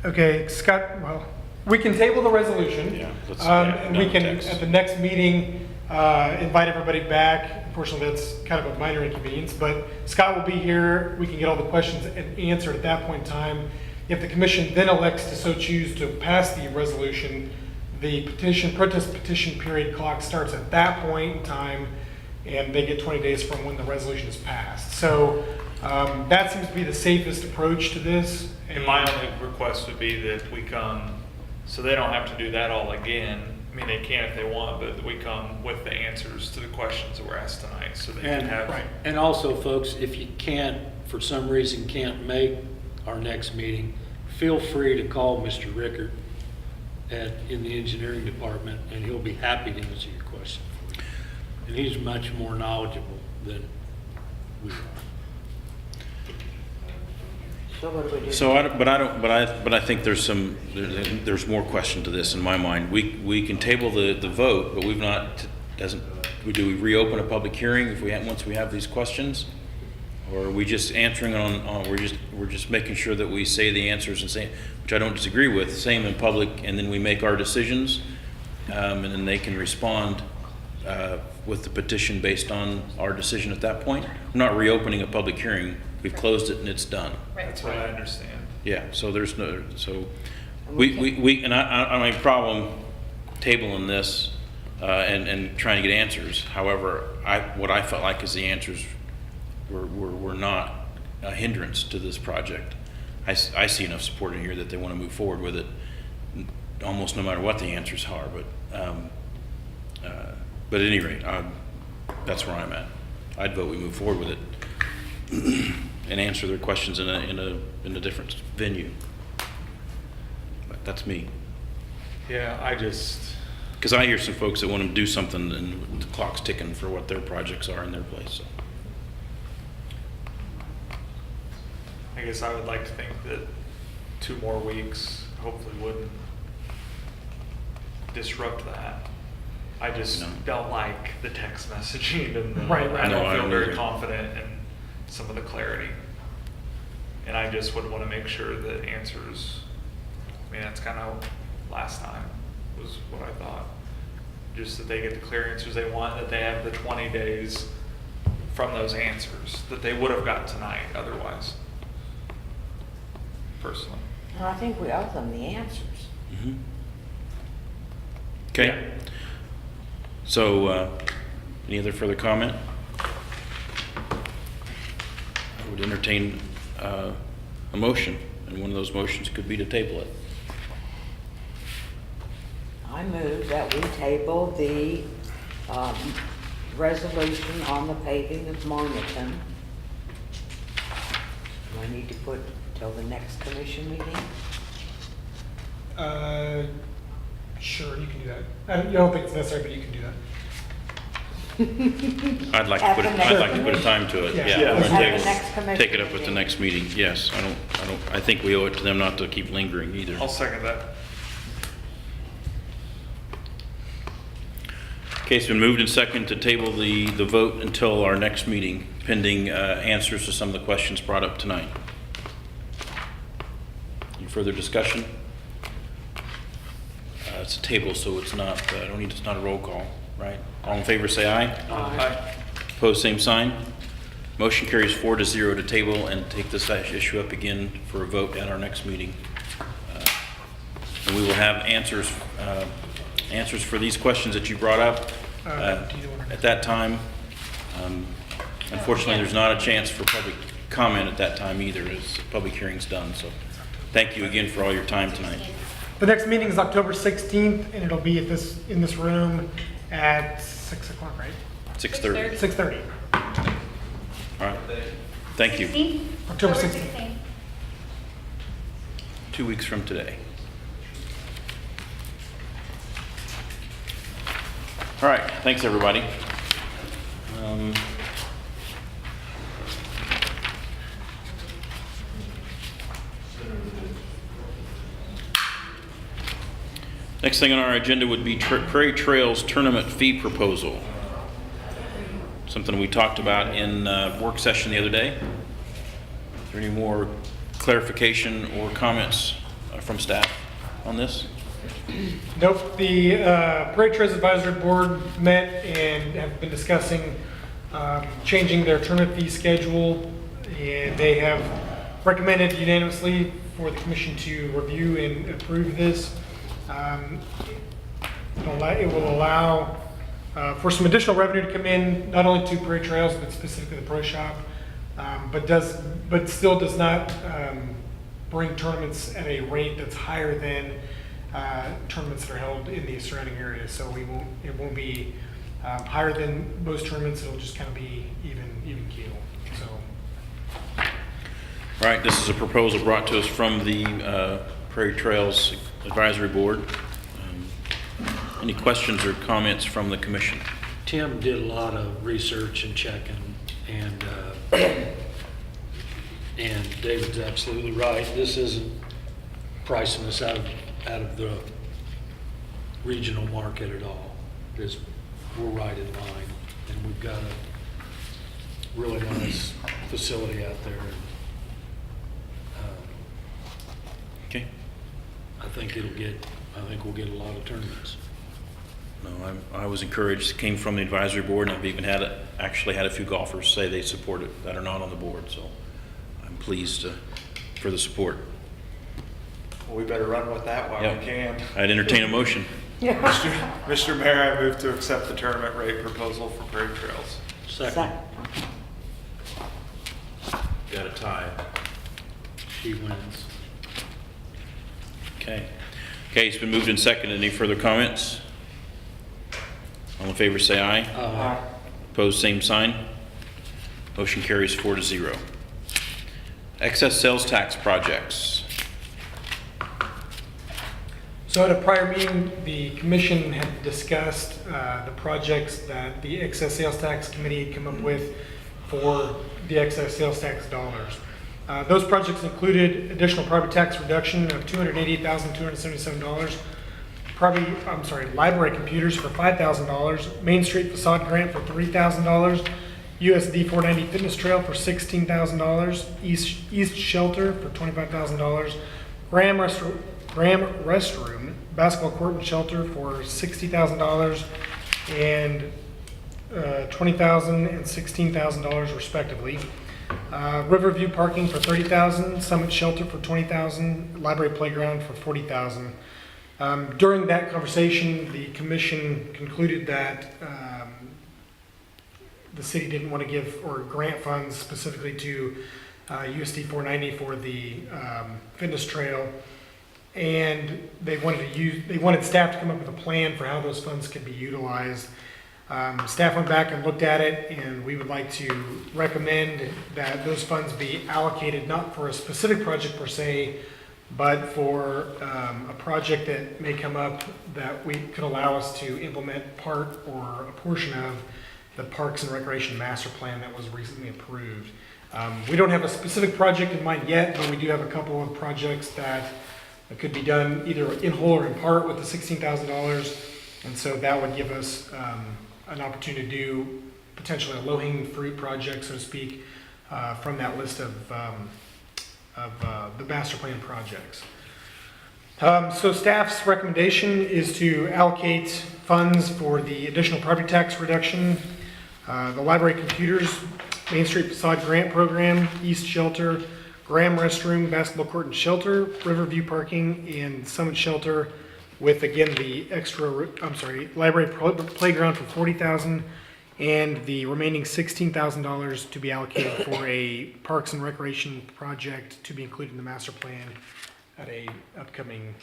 okay, Scott, well, we can table the resolution. Yeah, let's- And we no can, text. at the next meeting, invite everybody back. Unfortunately, that's kind of a minor inconvenience, but Scott will be here. We can get all the questions and answered at that point in time. If the commission then elects to so choose to pass the resolution, the protest petition period clock starts at that point in time, and they get 20 days from when the resolution is passed. So that seems to be the safest approach to this. And my only request would be that we come, so they don't have to do that all again. I mean, they can if they want, but we come with the answers to the questions that were asked tonight, so they can have. And also, folks, if you can't, for some reason, can't make our next meeting, feel free to call Mr. Rickard in the engineering department, and he'll be happy to answer your question for you. And he's much more knowledgeable than we are. So what do we do? So I think there's more question to this in my mind. We can table the vote, but we've not, do we reopen a public hearing once we have these questions? Or are we just answering we're just making sure that we say the answers and say, which I don't disagree with, same in public, and then we make our decisions, and then they can respond with the petition based on our decision at that point? We're not reopening a public hearing. We've closed it and it's done. That's what I understand. Yeah, so there's no, so and I don't have a problem tabling this and trying to get answers. However, what I felt like is the answers were not a hindrance to this project. I see enough support in here that they want to move forward with it, almost no matter what the answers are. But at any rate, that's where I'm at. I'd vote we move forward with it and answer their questions in a different venue. But that's me. Yeah, Because I hear some folks that want to do something and the clock's ticking for what their projects are in their place. So. I guess I would like to think that 2 more weeks hopefully wouldn't disrupt that. I just don't like the text messaging and Right. I No, don't I feel don't very either. confident in some of the clarity. And I just would want to make sure that answers, that's kind of last time was what I thought. Just that they get the clear answers they want, that they have the 20 days from those answers that they would have got tonight otherwise. Personally. And I think we owe them the answers. Mhm. Okay. Yeah. So, any other further comment? I would entertain a motion, and one of those motions could be to table it. I move that we table the resolution on the paving of Marmaton. Do I need to put till the next commission meeting? Sure, you can do that. I don't think it's necessary, but you can do that. I'd like to At put, the I'd next like to put a time to it, Yeah. yeah. Yeah. We're gonna At the next commission take it up at the meeting. next meeting, yes. I think we owe it to them not to keep lingering either. I'll second that. Okay, it's been moved and seconded to table the vote until our next meeting, pending answers to some of the questions brought up tonight. Any further discussion? It's a table, so it's not, it's not a roll call, right? All in favor, say aye. Aye. Opposed, same sign. Motion carries 4-0 to table and take this issue up again for a vote at our next meeting. And we will have answers for these questions that you brought up at that time. Unfortunately, there's not a chance for public comment at that time either, as the public hearing's done. So thank you again for all your time tonight. The next meeting is October 16th, and it'll be in this room at 6 o'clock, right? 6:30. 6:30. All right. Thank you. 16th? October 16th. 2 weeks from today. All right, thanks, everybody. Next thing on our agenda would be Prairie Trails Tournament Fee Proposal. Something we talked about in work session the other day. Is there any more clarification or comments from staff on this? Nope, the Prairie Trails Advisory Board met and have been discussing changing their tournament fee schedule, and they have recommended unanimously for the commission to review and approve this. It will allow for some additional revenue to come in, not only to Prairie Trails, but specifically the Pro Shop, but still does not bring tournaments at a rate that's higher than tournaments that are held in the surrounding area. So it won't be higher than most tournaments. It'll just kind of be even keel. So. All right, this is a proposal brought to us from the Prairie Trails Advisory Board. Any questions or comments from the commission? Tim did a lot of research and checking, and David's absolutely right. This isn't pricing us out of the regional market at all. We're right in line, and we've got a really nice facility out there. Okay. I think we'll get a lot of tournaments. No, I was encouraged. It came from the advisory board, and I've even actually had a few golfers say they support it that are not on the board. So I'm pleased for the support. Well, we better run with that while we can. I'd entertain a motion. Mr. Mayor, I move to accept the tournament rate proposal for Prairie Trails. Second, Got a tie. she wins. Okay. Okay, it's been moved and seconded. Any further comments? All in favor, say aye. Opposed, same sign. Motion carries 4-0. Excess sales tax projects. So at a prior meeting, the commission had discussed the projects that the excess sales tax committee had come up with for the excess sales tax dollars. Those projects included additional property tax reduction of $288,277, library computers for $5,000, Main Street facade grant for $3,000, USD 490 fitness trail for $16,000, East Shelter for $25,000, Graham restroom, basketball court and shelter for $60,000, and $20,000 and $16,000 respectively. Riverview parking for $30,000, Summit Shelter for $20,000, Library Playground for $40,000. During that conversation, the commission concluded that the city didn't want to give or grant funds specifically to USD 490 for the fitness trail, and they wanted staff to come up with a plan for how those funds could be utilized. Staff went back and looked at it, and we would like to recommend that those funds be allocated not for a specific project per se, but for a project that may come up that we could allow us to implement part or a portion of the Parks and Recreation Master Plan that was recently approved. We don't have a specific project in mind yet, but we do have a couple of projects that could be done either in whole or in part with the $16,000, and so that would give us an opportunity to do potentially a low-hanging fruit project, so to speak, from that list of the master plan projects. So staff's recommendation is to allocate funds for the additional property tax reduction, the library computers, Main Street Facade Grant Program, East Shelter, Graham Restroom, Basketball Court and Shelter, Riverview Parking, and Summit Shelter, with again the Library Playground for $40,000, and the remaining $16,000 to be allocated for a Parks and Recreation project to be included in the master plan at a upcoming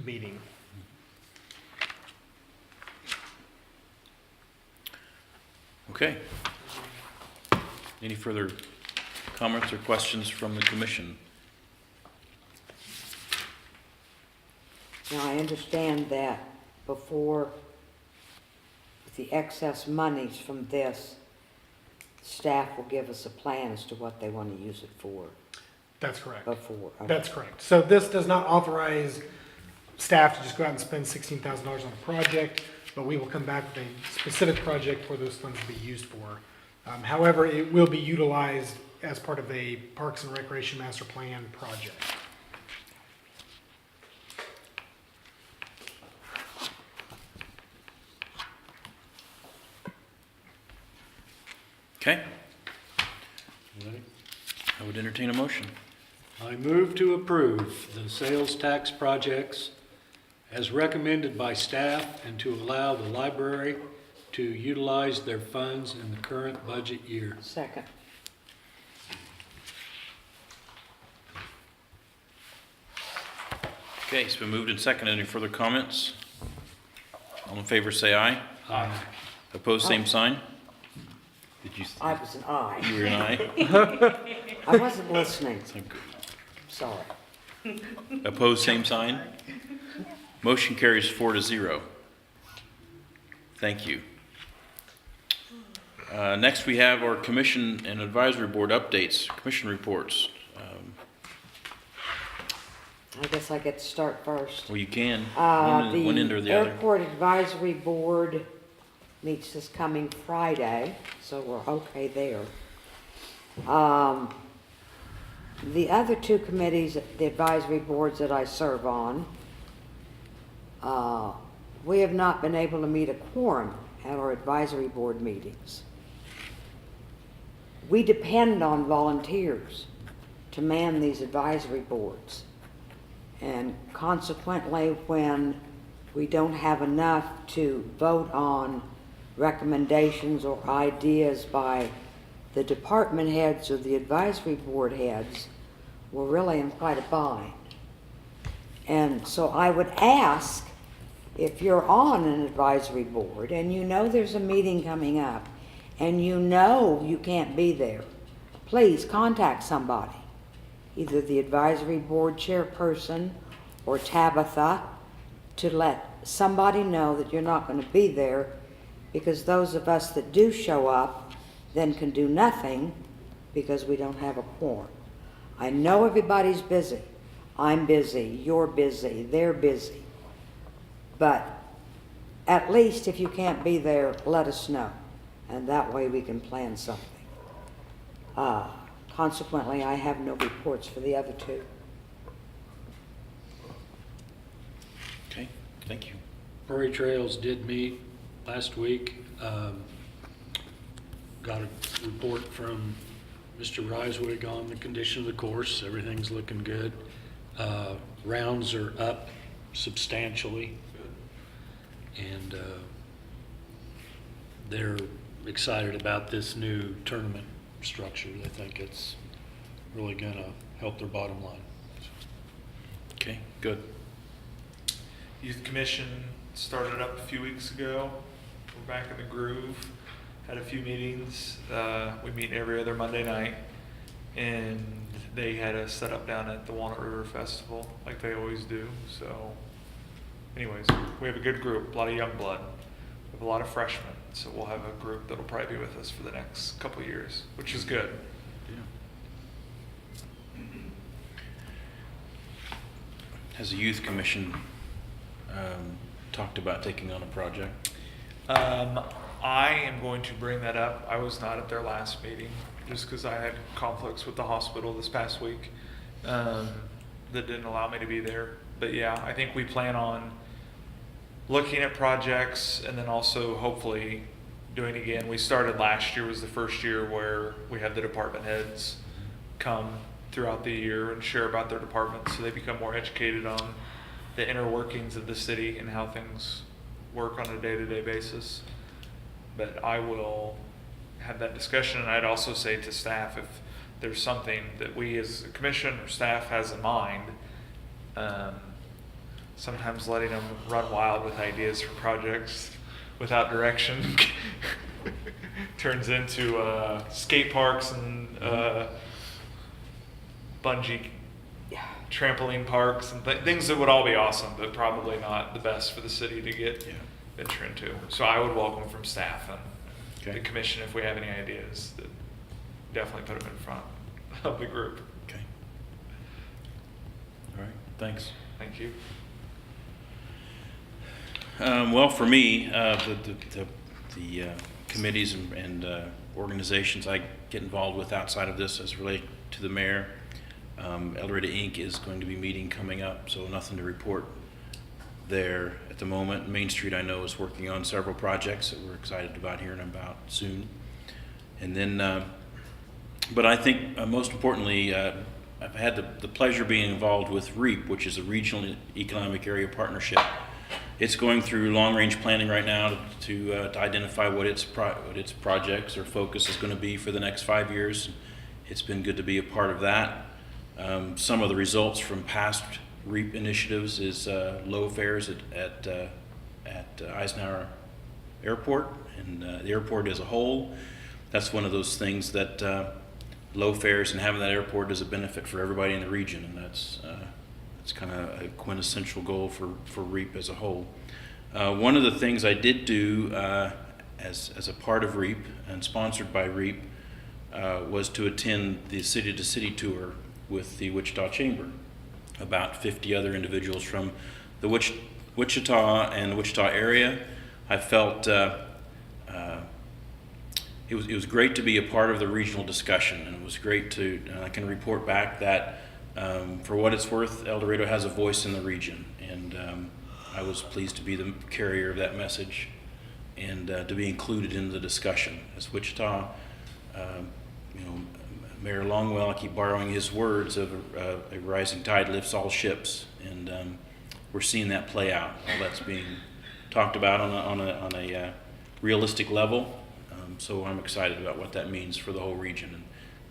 meeting. Okay. Any further comments or questions from the commission? Now, I understand that before the excess monies from this, staff will give us a plan as to what they want to use it for. That's correct. Before. Okay. That's correct. So this does not authorize staff to just go out and spend $16,000 on a project, but we will come back with a specific project for those funds to be used for. However, it will be utilized as part of a Parks and Recreation Master Plan project. Okay. I would entertain a motion. I move to approve the sales tax projects as recommended by staff and to allow the library to utilize their funds in the current budget year. Second. Okay, it's been moved and seconded. Any further comments? All in favor say aye. Aye. Opposed, same sign. Did you? I was an aye. You were an aye? I wasn't listening. Sorry. Opposed, same sign. Motion carries 4-0. Thank you. Next, we have our commission and advisory board updates, commission reports. I guess I get to start first. Well, you can. The One end or the other. Airport Advisory Board meets this coming Friday, so we're okay there. The other two committees, the advisory boards that I serve on, we have not been able to meet a quorum at our advisory board meetings. We depend on volunteers to man these advisory boards. And consequently, when we don't have enough to vote on recommendations or ideas by the department heads or the advisory board heads, we're really in quite a bind. And so I would ask, if you're on an advisory board and you know there's a meeting coming up and you know you can't be there, please contact somebody, either the advisory board chairperson or Tabitha, to let somebody know that you're not going to be there, because those of us that do show up then can do nothing because we don't have a quorum. I know everybody's busy. I'm busy, you're busy, they're busy. But at least if you can't be there, let us know, and that way we can plan something. Consequently, I have no reports for the other two. Okay, thank you. Prairie Trails did meet last week. Got a report from Mr. Reiswig on the condition of the course. Everything's looking good. Rounds are up substantially. And they're excited about this new tournament structure. They think it's really gonna help their bottom line. Okay, good. Youth Commission started up a few weeks ago. We're back in the groove. Had a few meetings. We meet every other Monday night. And they had us set up down at the Walnut River Festival like they always do. So anyways, we have a good group, a lot of young blood. We have a lot of freshmen. So we'll have a group that'll probably be with us for the next couple of years, which is good. Has the Youth Commission talked about taking on a project? I am going to bring that up. I was not at their last meeting just because I had conflicts with the hospital this past week that didn't allow me to be there. But yeah, I think we plan on looking at projects and then also hopefully doing again. We started last year was the first year where we had the department heads come throughout the year and share about their departments so they become more educated on the inner workings of the city and how things work on a day-to-day basis. But I will have that discussion, and I'd also say to staff, if there's something that we as a commission or staff has in mind, sometimes letting them run wild with ideas for projects without direction turns into skate parks and bungee trampoline parks and things that would all be awesome, but probably not the best for the city to get venture into. So I would welcome from staff and the commission, if we have any ideas, that definitely put them in front of the group. Okay. All right, thanks. Thank you. Well, for me, the committees and organizations I get involved with outside of this as related to the mayor, El Dorado Inc. is going to be meeting coming up, so nothing to report there at the moment. Main Street, I know, is working on several projects that we're excited about hearing about soon. And then, but I think most importantly, I've had the pleasure of being involved with REAP, which is a Regional Economic Area Partnership. It's going through long-range planning right now to identify what its projects or focus is going to be for the next 5 years. It's been good to be a part of that. Some of the results from past REAP initiatives is low fares at Eisenhower Airport and the airport as a whole. That's one of those things that low fares and having that airport is a benefit for everybody in the region, and that's kind of a quintessential goal for REAP as a whole. One of the things I did do as a part of REAP and sponsored by REAP was to attend the city-to-city tour with the Wichita Chamber. About 50 other individuals from the Wichita and the Wichita area. I felt it was great to be a part of the regional discussion, and it was great to, I can report back that for what it's worth, El Dorado has a voice in the region, and I was pleased to be the carrier of that message and to be included in the discussion. As Wichita, Mayor Longwell, I keep borrowing his words of a rising tide lifts all ships, and we're seeing that play out. All that's being talked about on a realistic level. So I'm excited about what that means for the whole region, and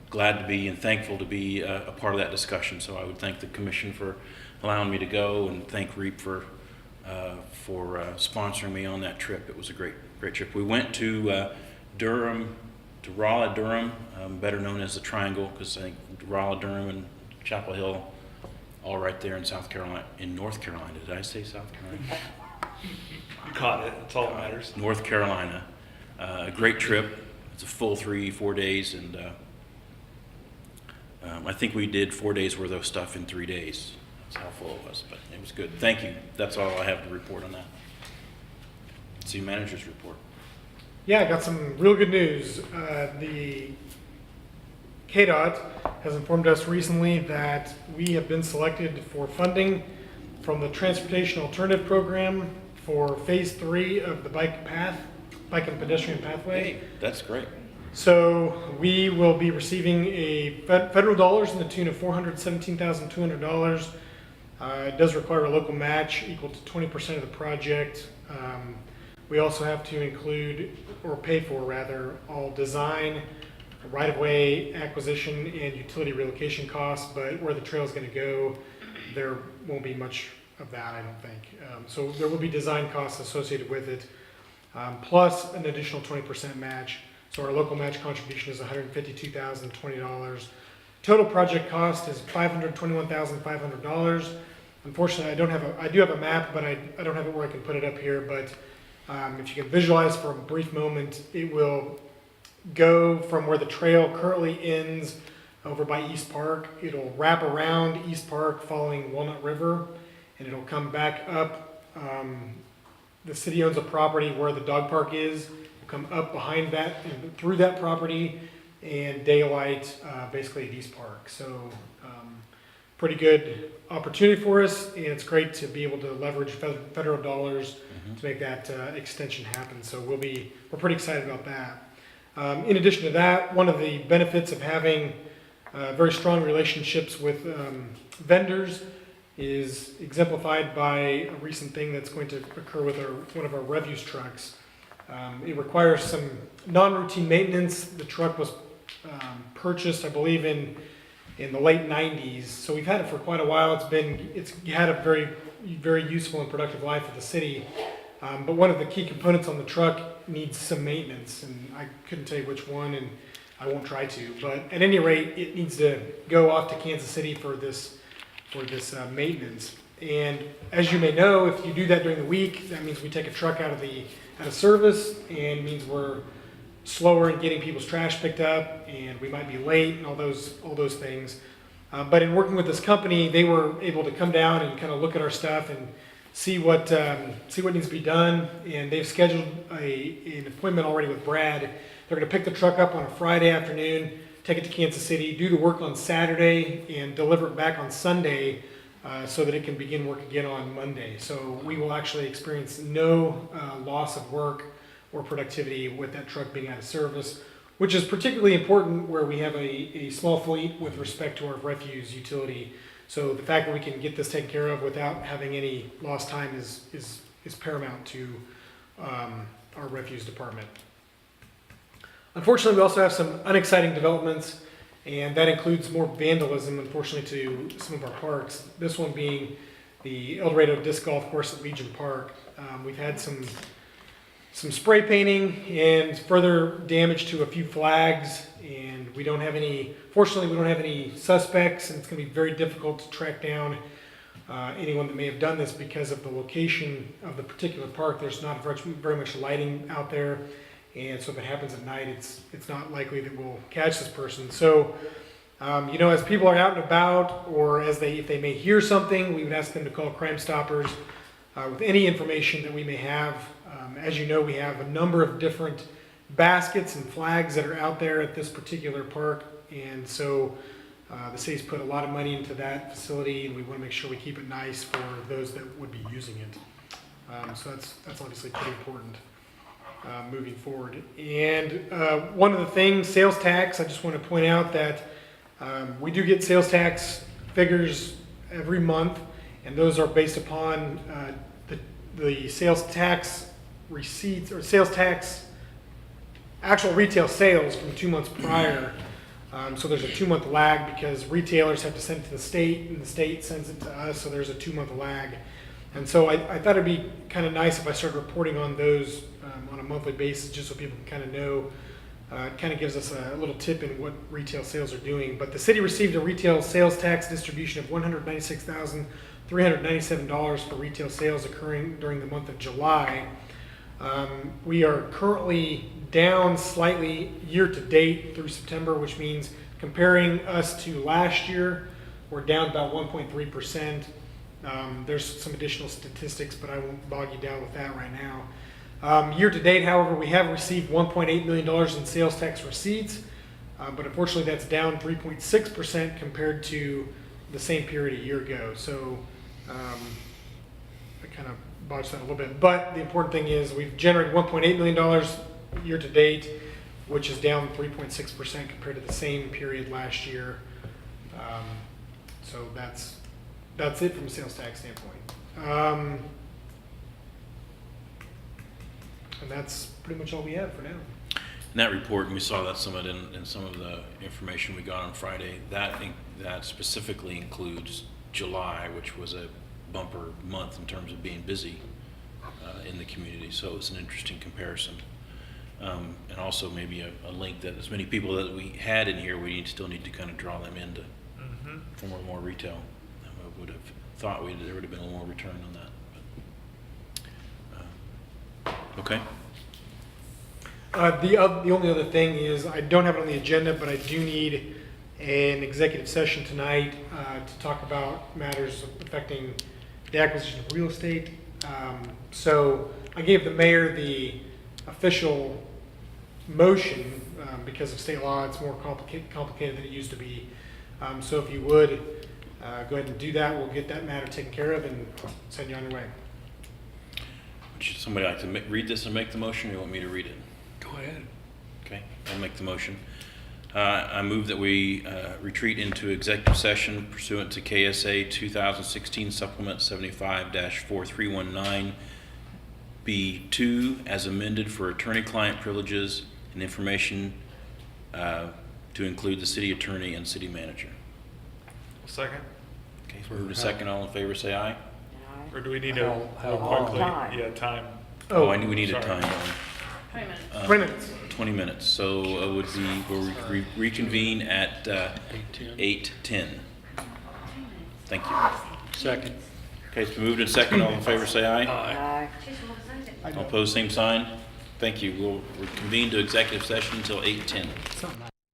glad to be and thankful to be a part of that discussion. So I would thank the commission for allowing me to go, and thank REAP for sponsoring me on that trip. It was a great trip. We went to Durham, to Raleigh, Durham, better known as the Triangle, because I think Raleigh, Durham, and Chapel Hill, all right there in North Carolina. Did I say South Carolina? You caught it. That's all that matters. North Carolina. A great trip. It's a full 3-4 days, and I think we did 4 days worth of stuff in 3 days. That's how full it was, but it was good. Thank you. That's all I have to report on that. City manager's report. Yeah, I got some real good news. The KDOT has informed us recently that we have been selected for funding from the Transportation Alternative Program for phase 3 of the bike and pedestrian pathway. Hey, that's great. So we will be receiving a federal dollars in the tune of $417,200. It does require a local match equal to 20% of the project. We also have to include, or pay for rather, all design, right-of-way acquisition, and utility relocation costs, but where the trail is going to go, there won't be much of that, I don't think. So there will be design costs associated with it, plus an additional 20% match. So our local match contribution is $152,020. Total project cost is $521,500. Unfortunately, I do have a map, but I don't have it where I can put it up here. But if you can visualize for a brief moment, it will go from where the trail currently ends over by East Park. It'll wrap around East Park following Walnut River, and it'll come back up. The city owns a property where the dog park is. Come up behind that and through that property and daylight basically at East Park. So pretty good opportunity for us, and it's great to be able to leverage federal dollars to make that extension happen. So we're pretty excited about that. In addition to that, one of the benefits of having very strong relationships with vendors is exemplified by a recent thing that's going to occur with one of our refuse trucks. It requires some non-routine maintenance. The truck was purchased, I believe, in the late 90s, so we've had it for quite a while. It's had a very, very useful and productive life at the city. But one of the key components on the truck needs some maintenance, and I couldn't tell you which one, and I won't try to. But at any rate, it needs to go off to Kansas City for this maintenance. And as you may know, if you do that during the week, that means we take a truck out of service, and means we're slower in getting people's trash picked up, and we might be late, and all those things. But in working with this company, they were able to come down and kind of look at our stuff and see what needs to be done. And they've scheduled an appointment already with Brad. They're going to pick the truck up on a Friday afternoon, take it to Kansas City, do the work on Saturday, and deliver it back on Sunday. So that it can begin work again on Monday. So we will actually experience no loss of work or productivity with that truck being out of service, which is particularly important where we have a small fleet with respect to our refuse utility. So the fact that we can get this taken care of without having any lost time is paramount to our refuse department. Unfortunately, we also have some unexciting developments, and that includes more vandalism, unfortunately, to some of our parks. This one being the El Dorado Disc Golf Course at Legion Park. We've had some spray painting and further damage to a few flags, and fortunately, we don't have any suspects, and it's going to be very difficult to track down anyone that may have done this because of the location of the particular park. There's not very much lighting out there. And so if it happens at night, it's not likely that we'll catch this person. So, as people are out and about, or if they may hear something, we would ask them to call Crime Stoppers with any information that we may have. As you know, we have a number of different baskets and flags that are out there at this particular park. And so the city's put a lot of money into that facility, and we want to make sure we keep it nice for those that would be using it. So that's obviously pretty important. Moving forward. And one of the things, sales tax, I just want to point out that we do get sales tax figures every month, and those are based upon the sales tax receipts, or sales tax actual retail sales from 2 months prior. So there's a 2-month lag because retailers have to send it to the state, and the state sends it to us, so there's a 2-month lag. And so I thought it'd be kind of nice if I started reporting on those on a monthly basis, just so people can kind of know. It kind of gives us a little tip in what retail sales are doing. But the city received a retail sales tax distribution of $196,397 for retail sales occurring during the month of July. We are currently down slightly year to date through September, which means comparing us to last year, we're down about 1.3%. There's some additional statistics, but I won't bog you down with that right now. Year to date, however, we have received $1.8 million in sales tax receipts, but unfortunately that's down 3.6% compared to the same period a year ago. So I kind of botched that a little bit. But the important thing is we've generated $1.8 million year to date, which is down 3.6% compared to the same period last year. So that's it from a sales tax standpoint. And that's pretty much all we have for now. In that report, and we saw that some of it in some of the information we got on Friday, that specifically includes July, which was a bumper month in terms of being busy in the community. So it's an interesting comparison. And also maybe a link that as many people that we had in here, we still need to kind of draw them into for more retail. I would have thought there would have been a little more return on that. But, okay. The only other thing is, I don't have it on the agenda, but I do need an executive session tonight to talk about matters affecting the acquisition of real estate. So I gave the mayor the official motion because of state law. It's more complicated than it used to be. So if you would go ahead and do that, we'll get that matter taken care of and send you on your way. Would somebody like to read this and make the motion, or you want me to read it? Go ahead. Okay, I'll make the motion. I move that we retreat into executive session pursuant to KSA 2016 Supplement 75-4319 B2 as amended for attorney-client privileges and information to include the city attorney and city manager. Second? Okay, so move to second. All in favor, say aye. Or do we need to How real long? quickly? Time. Yeah, time. Oh, we need a Sorry. time. 20 minutes. 20 minutes. 20 minutes. So it would be, we'll reconvene at 8:10. 8:10. Thank you. Second. Okay, it's been moved and second. All in favor, say aye. Aye. All opposed, same sign. Thank you. We'll reconvene to executive session until 8:10.